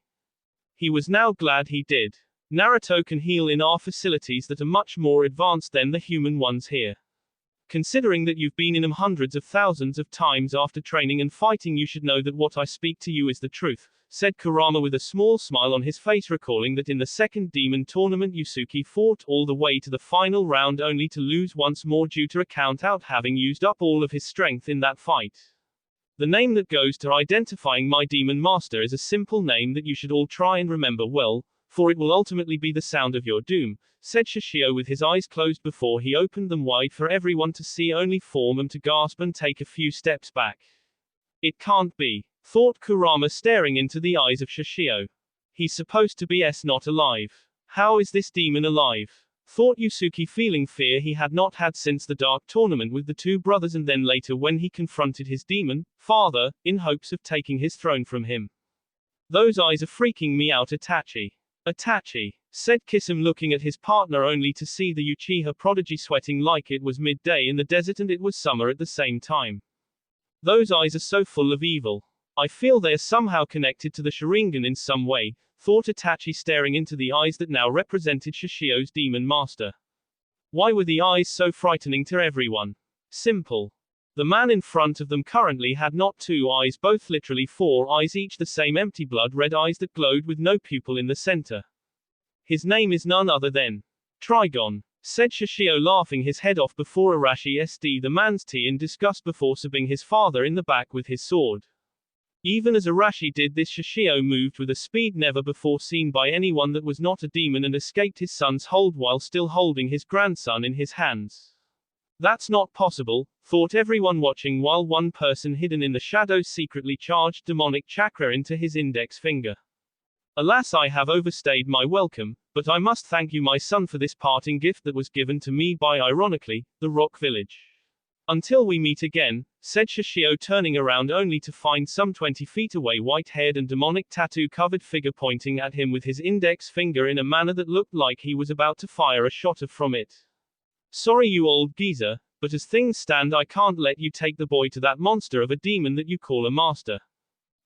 He was now glad he did. Naruto can heal in our facilities that are much more advanced than the human ones here. Considering that you've been in them hundreds of thousands of times after training and fighting, you should know that what I speak to you is the truth, said Kurama with a small smile on his face, recalling that in the second demon tournament Yusuke fought all the way to the final round only to lose once more due to a count out, having used up all of his strength in that fight. The name that goes to identifying my demon master is a simple name that you should all try and remember well, for it will ultimately be the sound of your doom, said Shishio with his eyes closed before he opened them wide for everyone to see, only for him to gasp and take a few steps back. It can't be, thought Kurama, staring into the eyes of Shishio. He's supposed to be not alive. How is this demon alive? Thought Yusuke, feeling fear he had not had since the dark tournament with the two brothers, and then later when he confronted his demon father, in hopes of taking his throne from him. Those eyes are freaking me out, Itachi. Itachi, said Kisame, looking at his partner only to see the Uchiha prodigy sweating like it was midday in the desert and it was summer at the same time. Those eyes are so full of evil. I feel they are somehow connected to the Sharingan in some way, thought Itachi, staring into the eyes that now represented Shishio's demon master. Why were the eyes so frightening to everyone? Simple. The man in front of them currently had not two eyes, both literally four eyes, each the same empty blood red eyes that glowed with no pupil in the center. His name is none other than Trigon, said Shishio, laughing his head off before Arashi sd the man's tea in disgust before stabbing his father in the back with his sword. Even as Arashi did this, Shishio moved with a speed never before seen by anyone that was not a demon and escaped his son's hold while still holding his grandson in his hands. That's not possible, thought everyone watching, while one person hidden in the shadows secretly charged demonic chakra into his index finger. Alas, I have overstayed my welcome, but I must thank you, my son, for this parting gift that was given to me by, ironically, the Rock Village. Until we meet again, said Shishio, turning around only to find some 20 feet away white-haired and demonic tattoo-covered figure pointing at him with his index finger in a manner that looked like he was about to fire a shot from it. Sorry, you old geezer, but as things stand I can't let you take the boy to that monster of a demon that you call a master.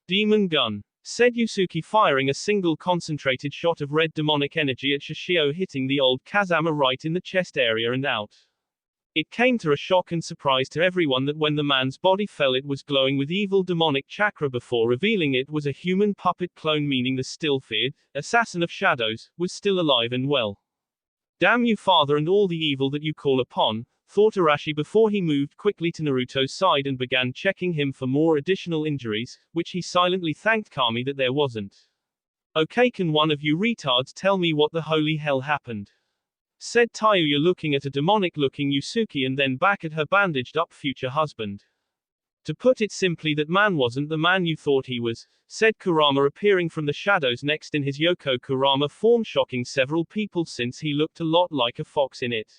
Demon gun, said Yusuke, firing a single concentrated shot of red demonic energy at Shishio, hitting the old Kazama right in the chest area and out. It came to a shock and surprise to everyone that when the man's body fell it was glowing with evil demonic chakra before revealing it was a human puppet clone, meaning the still feared assassin of shadows was still alive and well. Damn you, father, and all the evil that you call upon, thought Arashi before he moved quickly to Naruto's side and began checking him for more additional injuries, which he silently thanked Kami that there wasn't. Okay, can one of you retards tell me what the holy hell happened? Said Tayuya, looking at a demonic-looking Yusuke and then back at her bandaged-up future husband. To put it simply, that man wasn't the man you thought he was, said Kurama, appearing from the shadows next in his Yoko Kurama form, shocking several people since he looked a lot like a fox in it.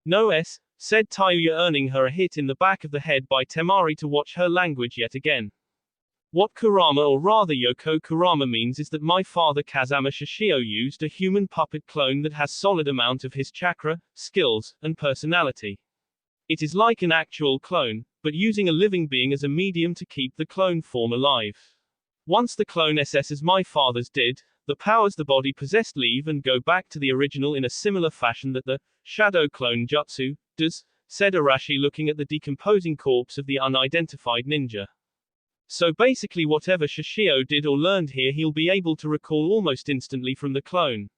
No s, said Tayuya, earning her a hit in the back of the head by Temari to watch her language yet again. What Kurama, or rather Yoko Kurama, means is that my father Kazama Shishio used a human puppet clone that has solid amount of his chakra, skills, and personality. It is like an actual clone, but using a living being as a medium to keep the clone form alive. Once the clone SS, as my father's did, the powers the body possessed leave and go back to the original in a similar fashion that the shadow clone jutsu does, said Arashi, looking at the decomposing corpse of the unidentified ninja. So basically whatever Shishio did or learned here he'll be able to recall almost instantly from the clone.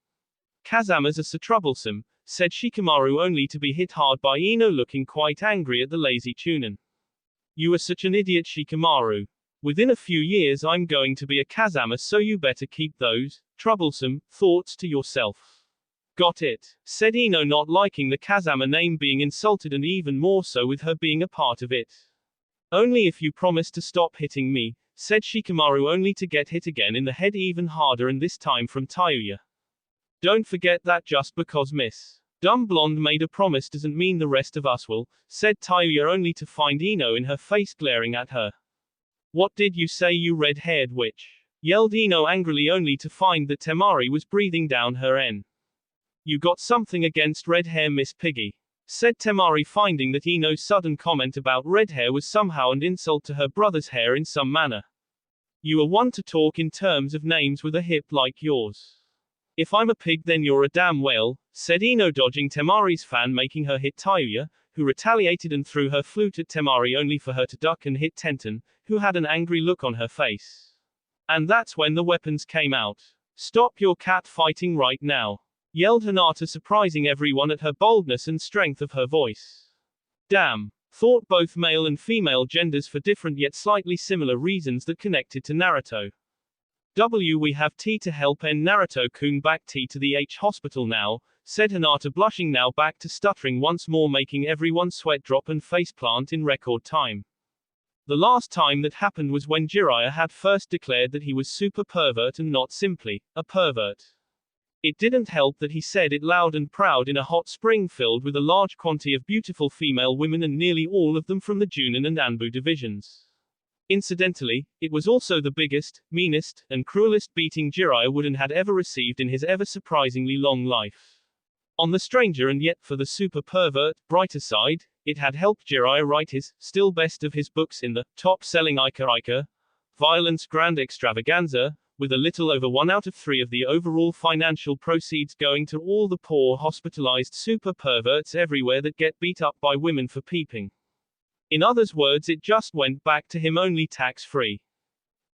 Kazama's are so troublesome, said Shikamaru, only to be hit hard by Ino, looking quite angry at the lazy Chunin. You are such an idiot, Shikamaru. Within a few years I'm going to be a Kazama, so you better keep those troublesome thoughts to yourself. Got it, said Ino, not liking the Kazama name being insulted, and even more so with her being a part of it. Only if you promise to stop hitting me, said Shikamaru, only to get hit again in the head even harder, and this time from Tayuya. Don't forget that just because Miss Dumb Blonde made a promise doesn't mean the rest of us will, said Tayuya, only to find Ino in her face glaring at her. What did you say, you red-haired witch? Yelled Ino angrily, only to find that Temari was breathing down her N. You got something against red hair, Miss Piggy? Said Temari, finding that Ino's sudden comment about red hair was somehow an insult to her brother's hair in some manner. You are one to talk in terms of names with a hip like yours. If I'm a pig then you're a damn whale, said Ino, dodging Temari's fan, making her hit Tayuya, who retaliated and threw her flute at Temari only for her to duck and hit Tenten, who had an angry look on her face. And that's when the weapons came out. Stop your cat fighting right now, yelled Hinata, surprising everyone at her boldness and strength of her voice. Damn, thought both male and female genders for different yet slightly similar reasons that connected to Naruto. We have T to help end Naruto-kun back T to the H hospital now, said Hinata blushing now back to stuttering once more making everyone sweat drop and faceplant in record time. The last time that happened was when Jiraiya had first declared that he was super pervert and not simply a pervert. It didn't help that he said it loud and proud in a hot spring filled with a large quantity of beautiful female women and nearly all of them from the Junin and Anbu divisions. Incidentally, it was also the biggest, meanest, and cruelest beating Jiraiya would and had ever received in his ever surprisingly long life. On the stranger and yet for the super pervert, brighter side, it had helped Jiraiya write his, still best of his books in the, top-selling Ika Violence Grand Extravaganza, with a little over 1 out of 3 of the overall financial proceeds going to all the poor hospitalized super perverts everywhere that get beat up by women for peeping. In others' words, it just went back to him only tax-free.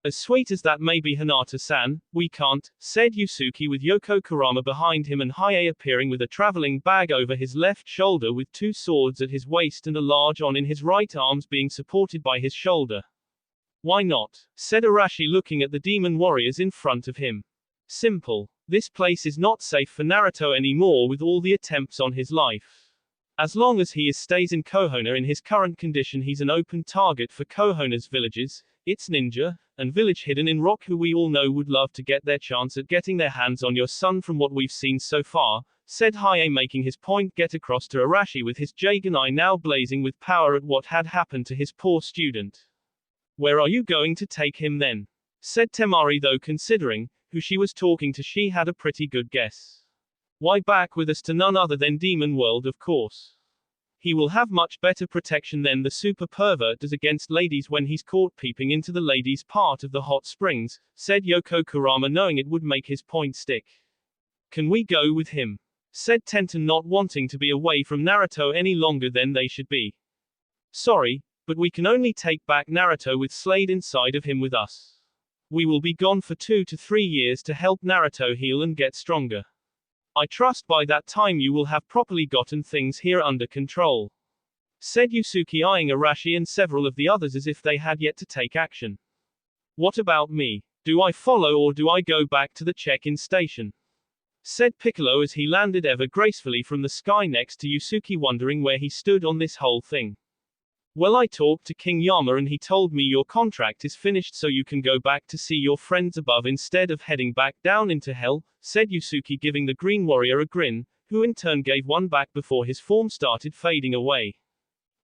As sweet as that may be, Hinata-san, we can't, said Yusuke with Yoko Kurama behind him and Hiei appearing with a traveling bag over his left shoulder with 2 swords at his waist and a large on in his right arms being supported by his shoulder. Why not? Said Arashi looking at the demon warriors in front of him. Simple. This place is not safe for Naruto anymore with all the attempts on his life. As long as he stays in Konoha in his current condition, he's an open target for Konoha's villages, its ninja, and village hidden in rock who we all know would love to get their chance at getting their hands on your son from what we've seen so far, said Hiei making his point get across to Arashi with his Jagan eye now blazing with power at what had happened to his poor student. Where are you going to take him then? Said Temari, though considering who she was talking to she had a pretty good guess. Why, back with us to none other than Demon World, of course. He will have much better protection than the super pervert does against ladies when he's caught peeping into the ladies' part of the hot springs, said Yoko Kurama knowing it would make his point stick. Can we go with him? Said Tenten not wanting to be away from Naruto any longer than they should be. Sorry, but we can only take back Naruto with Slade inside of him with us. We will be gone for 2 to 3 years to help Naruto heal and get stronger. I trust by that time you will have properly gotten things here under control. Said Yusuke eyeing Arashi and several of the others as if they had yet to take action. What about me? Do I follow or do I go back to the check-in station? Said Piccolo as he landed ever gracefully from the sky next to Yusuke wondering where he stood on this whole thing. Well, I talked to King Yama and he told me your contract is finished so you can go back to see your friends above instead of heading back down into hell, said Yusuke giving the green warrior a grin, who in turn gave one back before his form started fading away.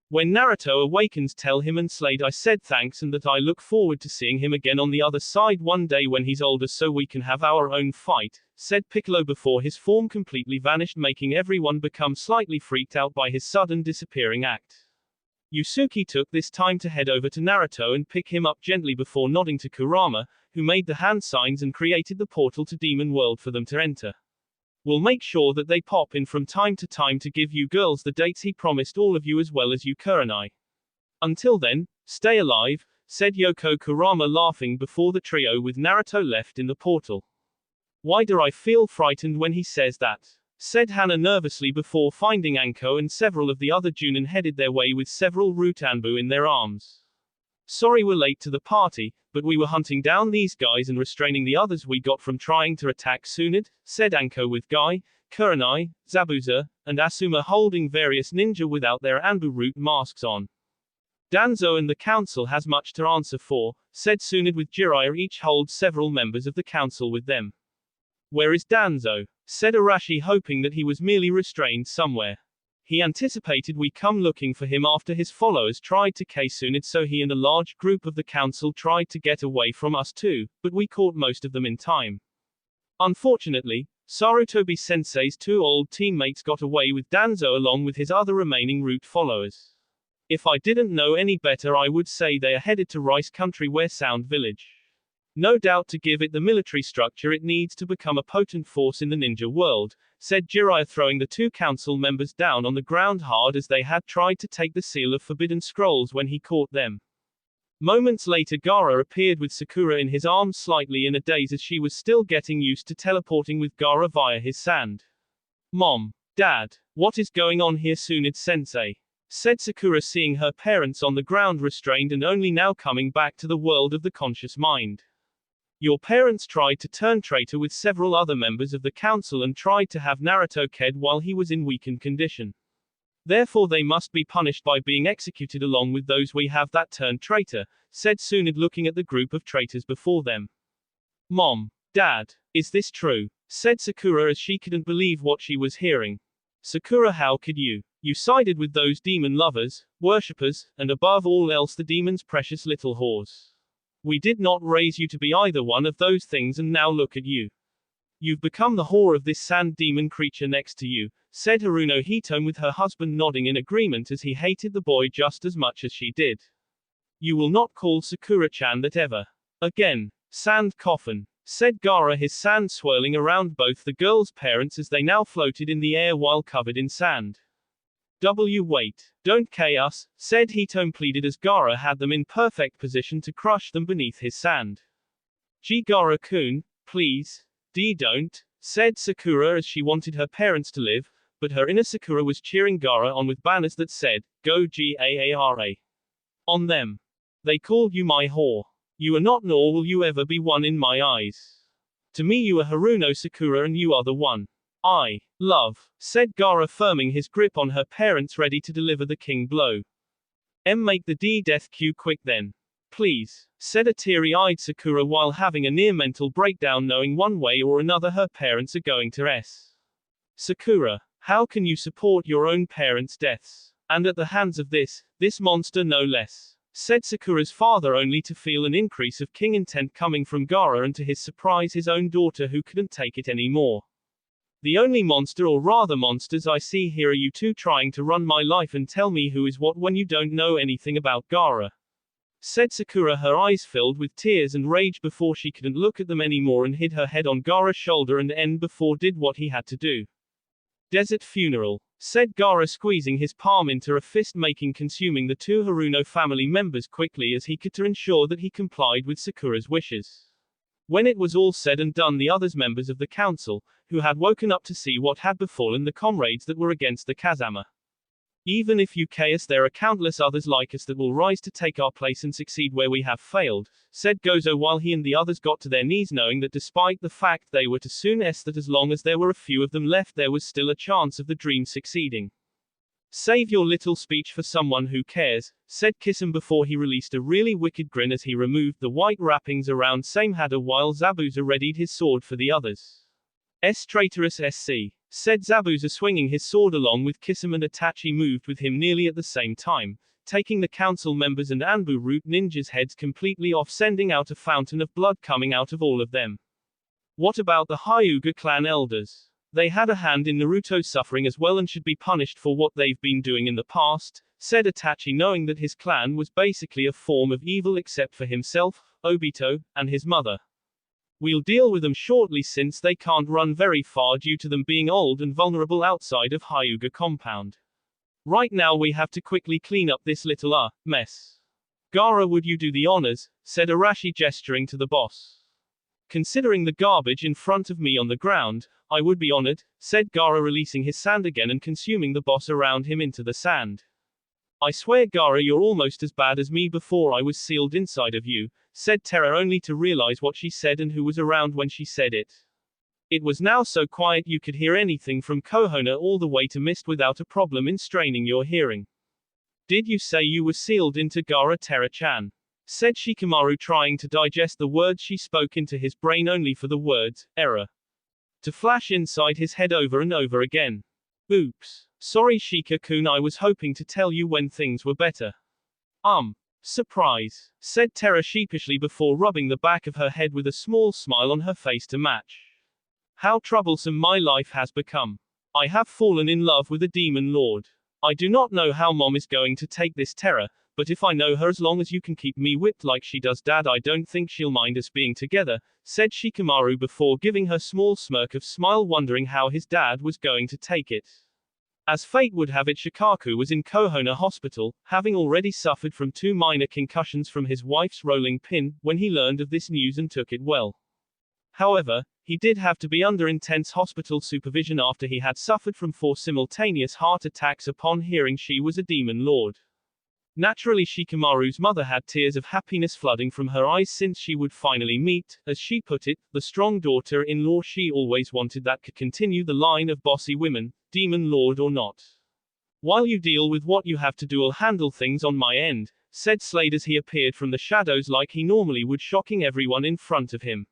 When Naruto awakens tell him and Slade I said thanks and that I look forward to seeing him again on the other side one day when he's older so we can have our own fight, said Piccolo before his form completely vanished making everyone become slightly freaked out by his sudden disappearing act. Yusuke took this time to head over to Naruto and pick him up gently before nodding to Kurama, who made the hand signs and created the portal to Demon World for them to enter. We'll make sure that they pop in from time to time to give you girls the dates he promised all of you as well as you Kurenai. Until then, stay alive, said Yoko Kurama laughing before the trio with Naruto left in the portal. Why do I feel frightened when he says that? Said Hana nervously before finding Anko and several of the other Junin headed their way with several root Anbu in their arms. Sorry we're late to the party, but we were hunting down these guys and restraining the others we got from trying to attack Tsunade, said Anko with Guy, Kurenai, Zabuza, and Asuma holding various ninja without their Anbu root masks on. Danzo and the council has much to answer for, said Tsunade with Jiraiya each holds several members of the council with them. Where is Danzo? Said Arashi hoping that he was merely restrained somewhere. He anticipated we come looking for him after his followers tried to case Tsunade so he and a large group of the council tried to get away from us too, but we caught most of them in time. Unfortunately, Sarutobi-sensei's 2 old teammates got away with Danzo along with his other remaining root followers. If I didn't know any better I would say they are headed to Rice Country where Sound Village. No doubt to give it the military structure it needs to become a potent force in the ninja world, said Jiraiya throwing the 2 council members down on the ground hard as they had tried to take the seal of Forbidden Scrolls when he caught them. Moments later Gaara appeared with Sakura in his arms slightly in a daze as she was still getting used to teleporting with Gaara via his sand. Mom. Dad. What is going on here Tsunade-sensei? said Sakura, seeing her parents on the ground restrained and only now coming back to the world of the conscious mind. Your parents tried to turn traitor with several other members of the council and tried to have Naruto killed while he was in weakened condition. Therefore they must be punished by being executed along with those we have that turned traitor, said Tsunade, looking at the group of traitors before them. Mom, Dad, is this true? Said Sakura as she couldn't believe what she was hearing. Sakura, how could you? You sided with those demon lovers, worshippers, and above all else the demon's precious little whores. We did not raise you to be either one of those things, and now look at you. You've become the whore of this sand demon creature next to you, said Haruno Hitome, with her husband nodding in agreement as he hated the boy just as much as she did. You will not call Sakura-chan that ever again. Sand coffin, said Gaara, his sand swirling around both the girls' parents as they now floated in the air while covered in sand. Wait. Don't kill us, said Hitome, pleaded as Gaara had them in perfect position to crush them beneath his sand. Gaara-kun, please. Don't, said Sakura as she wanted her parents to live, but her inner Sakura was cheering Gaara on with banners that said, Go Gaara. On them. They called you my whore. You are not, nor will you ever be one in my eyes. To me you are Haruno Sakura and you are the one I love, said Gaara, firming his grip on her parents, ready to deliver the king blow. Make the death cue quick then. Please, said a teary-eyed Sakura while having a near mental breakdown, knowing one way or another her parents are going to s. Sakura, how can you support your own parents' deaths? And at the hands of this monster no less, said Sakura's father, only to feel an increase of king intent coming from Gaara, and to his surprise his own daughter, who couldn't take it anymore. The only monster, or rather monsters, I see here are you two trying to run my life and tell me who is what when you don't know anything about Gaara, said Sakura, her eyes filled with tears and rage before she couldn't look at them anymore, and hid her head on Gaara's shoulder and before did what he had to do. Desert funeral, said Gaara, squeezing his palm into a fist, making consuming the two Haruno family members quickly as he could to ensure that he complied with Sakura's wishes. When it was all said and done, the others members of the council, who had woken up to see what had befallen the comrades that were against the Kazama. Even if you chaos, there are countless others like us that will rise to take our place and succeed where we have failed, said Gozo while he and the others got to their knees, knowing that despite the fact they were to soon that as long as there were a few of them left, there was still a chance of the dream succeeding. Save your little speech for someone who cares, said Kisame before he released a really wicked grin as he removed the white wrappings around Samehada while Zabuza readied his sword for the others. Traitorous SC, said Zabuza, swinging his sword along with Kisame, and Itachi moved with him nearly at the same time, taking the council members and Anbu root ninjas' heads completely off, sending out a fountain of blood coming out of all of them. What about the Hyuga clan elders? They had a hand in Naruto's suffering as well and should be punished for what they've been doing in the past, said Itachi, knowing that his clan was basically a form of evil except for himself, Obito, and his mother. We'll deal with them shortly since they can't run very far due to them being old and vulnerable outside of Hyuga compound. Right now we have to quickly clean up this little mess. Gaara, would you do the honors, said Arashi, gesturing to the boss. Considering the garbage in front of me on the ground, I would be honored, said Gaara, releasing his sand again and consuming the boss around him into the sand. I swear Gaara, you're almost as bad as me before I was sealed inside of you, said Terra, only to realize what she said and who was around when she said it. It was now so quiet you could hear anything from Kohono all the way to Mist without a problem in straining your hearing. Did you say you were sealed into Gaara, Terra-chan? Said Shikamaru, trying to digest the words she spoke into his brain, only for the words, error, to flash inside his head over and over again. Oops. Sorry Shika-kun, I was hoping to tell you when things were better. Surprise, said Terra sheepishly before rubbing the back of her head with a small smile on her face to match. How troublesome my life has become. I have fallen in love with a demon lord. I do not know how Mom is going to take this, Terra, but if I know her, as long as you can keep me whipped like she does Dad, I don't think she'll mind us being together, said Shikamaru before giving her small smirk of smile, wondering how his dad was going to take it. As fate would have it, Shikaku was in Kohono Hospital, having already suffered from 2 minor concussions from his wife's rolling pin, when he learned of this news and took it well. However, he did have to be under intense hospital supervision after he had suffered from 4 simultaneous heart attacks upon hearing she was a demon lord. Naturally, Shikamaru's mother had tears of happiness flooding from her eyes since she would finally meet, as she put it, the strong daughter-in-law she always wanted that could continue the line of bossy women, demon lord or not. While you deal with what you have to do, I'll handle things on my end, said Slade as he appeared from the shadows like he normally would, shocking everyone in front of him.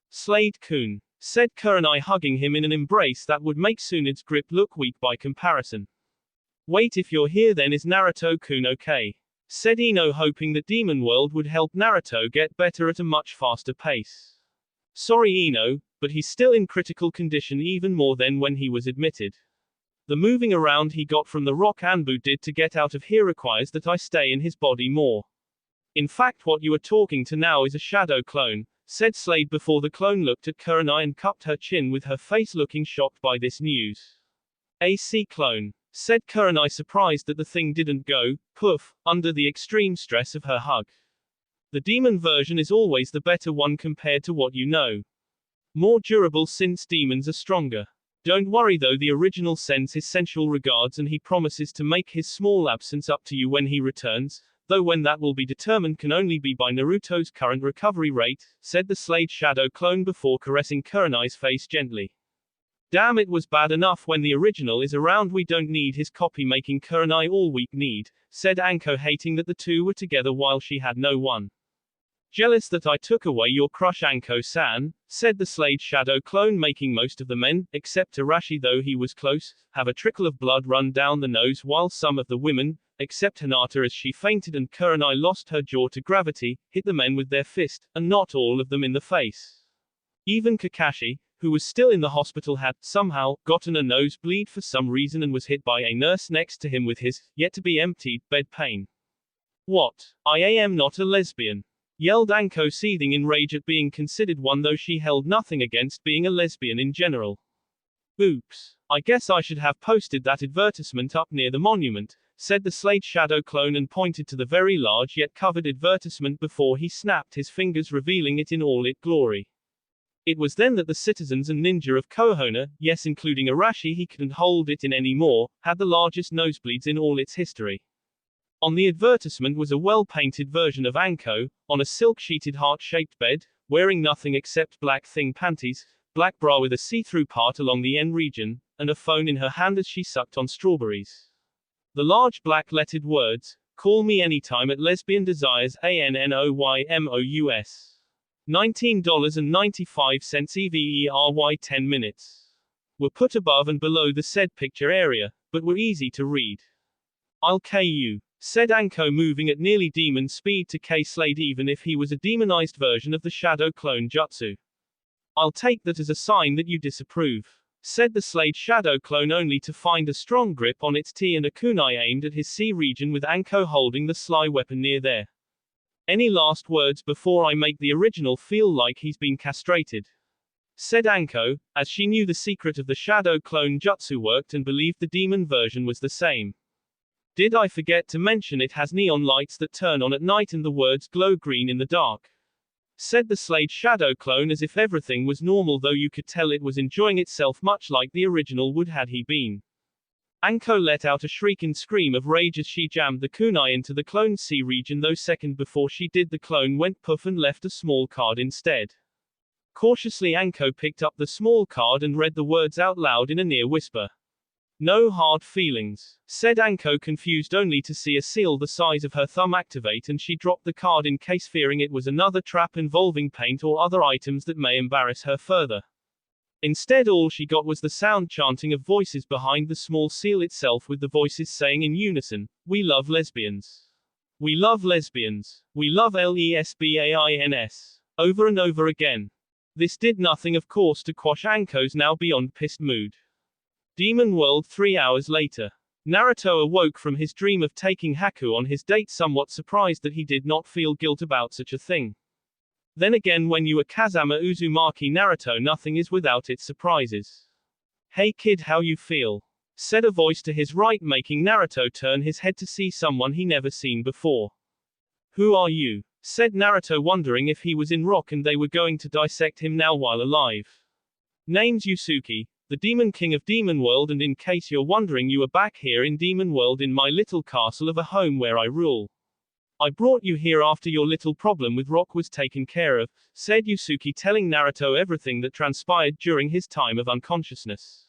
Slade-kun, said Kurenai, hugging him in an embrace that would make Tsunade's grip look weak by comparison. Wait, if you're here then is Naruto-kun okay? Said Ino, hoping that Demon World would help Naruto get better at a much faster pace. Sorry Ino, but he's still in critical condition, even more than when he was admitted. The moving around he got from the rock Anbu did to get out of here requires that I stay in his body more. In fact, what you are talking to now is a shadow clone, said Slade before the clone looked at Kurenai and cupped her chin with her face looking shocked by this news. AC clone, said Kurenai, surprised that the thing didn't go poof under the extreme stress of her hug. The demon version is always the better one compared to what you know. More durable since demons are stronger. Don't worry though, the original sends his sensual regards and he promises to make his small absence up to you when he returns, though when that will be determined can only be by Naruto's current recovery rate, said the Slade shadow clone before caressing Kurenai's face gently. Damn, it was bad enough when the original is around, we don't need his copy making Kurenai all we need, said Anko, hating that the two were together while she had no one. Jealous that I took away your crush Anko-san, said the Slade shadow clone, making most of the men, except Arashi though he was close, have a trickle of blood run down the nose, while some of the women, except Hinata as she fainted and Kurenai lost her jaw to gravity, hit the men with their fist, and not all of them in the face. Even Kakashi, who was still in the hospital, had, somehow, gotten a nosebleed for some reason and was hit by a nurse next to him with his, yet-to-be-emptied, bed pain. What? I am not a lesbian, yelled Anko, seething in rage at being considered one, though she held nothing against being a lesbian in general. Oops. I guess I should have posted that advertisement up near the monument, said the Slade shadow clone and pointed to the very large yet covered advertisement before he snapped his fingers, revealing it in all its glory. It was then that the citizens and ninja of Konoha, yes including Arashi, he couldn't hold it in anymore, had the largest nosebleeds in all its history. On the advertisement was a well-painted version of Anko, on a silk-sheeted heart-shaped bed, wearing nothing except black thing panties, black bra with a see-through part along the N region, and a phone in her hand as she sucked on strawberries. The large black-lettered words, "Call me anytime at Lesbian Desires ANNOYMOUS. $19.95 EVERY 10 minutes. Were put above and below the said picture area, but were easy to read. I'll KU, said Anko, moving at nearly demon speed to K Slade, even if he was a demonized version of the shadow clone jutsu. I'll take that as a sign that you disapprove, said the Slade shadow clone, only to find a strong grip on its T and a kunai aimed at his C region, with Anko holding the sly weapon near there. Any last words before I make the original feel like he's been castrated? Said Anko, as she knew the secret of the shadow clone jutsu worked and believed the demon version was the same. Did I forget to mention it has neon lights that turn on at night and the words glow green in the dark? Said the Slade shadow clone, as if everything was normal, though you could tell it was enjoying itself much like the original would had he been. Anko let out a shriek and scream of rage as she jammed the kunai into the clone's C region, though second before she did the clone went poof and left a small card instead. Cautiously Anko picked up the small card and read the words out loud in a near whisper. No hard feelings, said Anko, confused only to see a seal the size of her thumb activate, and she dropped the card in case, fearing it was another trap involving paint or other items that may embarrass her further. Instead, all she got was the sound chanting of voices behind the small seal itself, with the voices saying in unison, "We love lesbians. We love lesbians. We love lesbians," over and over again. This did nothing, of course, to quash Anko's now beyond pissed mood. Demon World 3 hours later. Naruto awoke from his dream of taking Haku on his date, somewhat surprised that he did not feel guilt about such a thing. Then again, when you are Kazama Uzumaki Naruto, nothing is without its surprises. Hey kid, how you feel? Said a voice to his right, making Naruto turn his head to see someone he never seen before. Who are you? Said Naruto, wondering if he was in rock and they were going to dissect him now while alive. Name's Yusuke, the Demon King of Demon World, and in case you're wondering, you are back here in Demon World in my little castle of a home where I rule. I brought you here after your little problem with Rock was taken care of, said Yusuke, telling Naruto everything that transpired during his time of unconsciousness.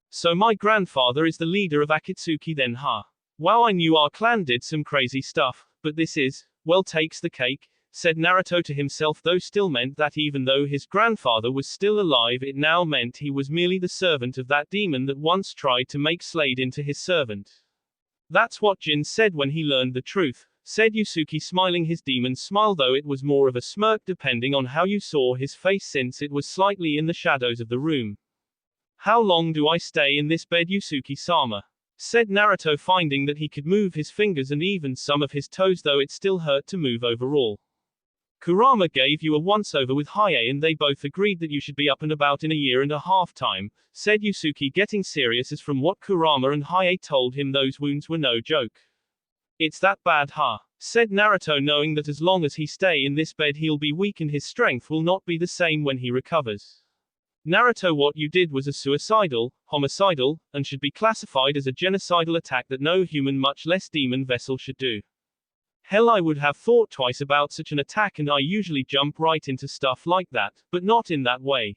So my grandfather is the leader of Akatsuki then, huh? Wow, I knew our clan did some crazy stuff, but this is, well, takes the cake, said Naruto to himself, though still meant that even though his grandfather was still alive, it now meant he was merely the servant of that demon that once tried to make Slade into his servant. That's what Jin said when he learned the truth, said Yusuke, smiling his demon smile, though it was more of a smirk depending on how you saw his face since it was slightly in the shadows of the room. How long do I stay in this bed, Yusuke-sama? Said Naruto, finding that he could move his fingers and even some of his toes, though it still hurt to move overall. Kurama gave you a once-over with Hiei and they both agreed that you should be up and about in a year and a half time, said Yusuke, getting serious as from what Kurama and Hiei told him those wounds were no joke. It's that bad, huh? Said Naruto, knowing that as long as he stay in this bed he'll be weak and his strength will not be the same when he recovers. Naruto, what you did was a suicidal, homicidal, and should be classified as a genocidal attack that no human, much less demon vessel, should do. Hell, I would have thought twice about such an attack, and I usually jump right into stuff like that, but not in that way.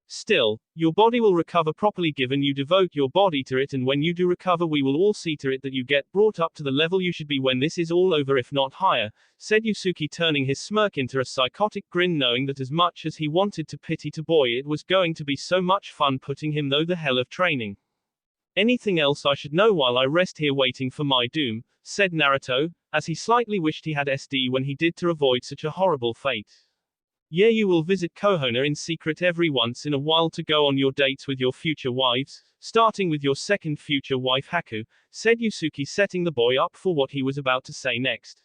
Still, your body will recover properly given you devote your body to it, and when you do recover we will all see to it that you get brought up to the level you should be when this is all over, if not higher, said Yusuke, turning his smirk into a psychotic grin, knowing that as much as he wanted to pity to boy, it was going to be so much fun putting him through the hell of training. Anything else I should know while I rest here waiting for my doom, said Naruto, as he slightly wished he had SD when he did to avoid such a horrible fate. Yeah, you will visit Kohono in secret every once in a while to go on your dates with your future wives, starting with your second future wife Haku, said Yusuke, setting the boy up for what he was about to say next.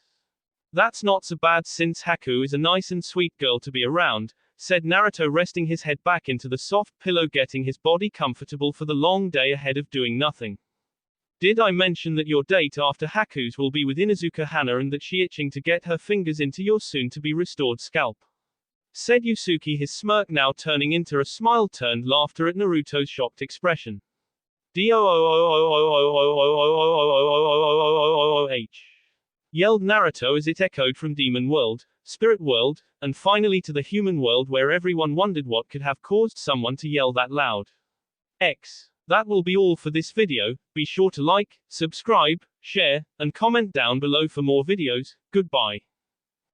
That's not so bad since Haku is a nice and sweet girl to be around, said Naruto, resting his head back into the soft pillow, getting his body comfortable for the long day ahead of doing nothing. Did I mention that your date after Haku's will be with Inuzuka Hana and that she itching to get her fingers into your soon-to-be restored scalp? Said Yusuke, his smirk now turning into a smile turned laughter at Naruto's shocked expression. D-O-O-O-O-O-O-O-O-O-O-O-O-O-O-O-H, yelled Naruto as it echoed from Demon World, Spirit World, and finally to the human world, where everyone wondered what could have caused someone to yell that loud. That will be all for this video. Be sure to like, subscribe, share, and comment down below for more videos. Goodbye.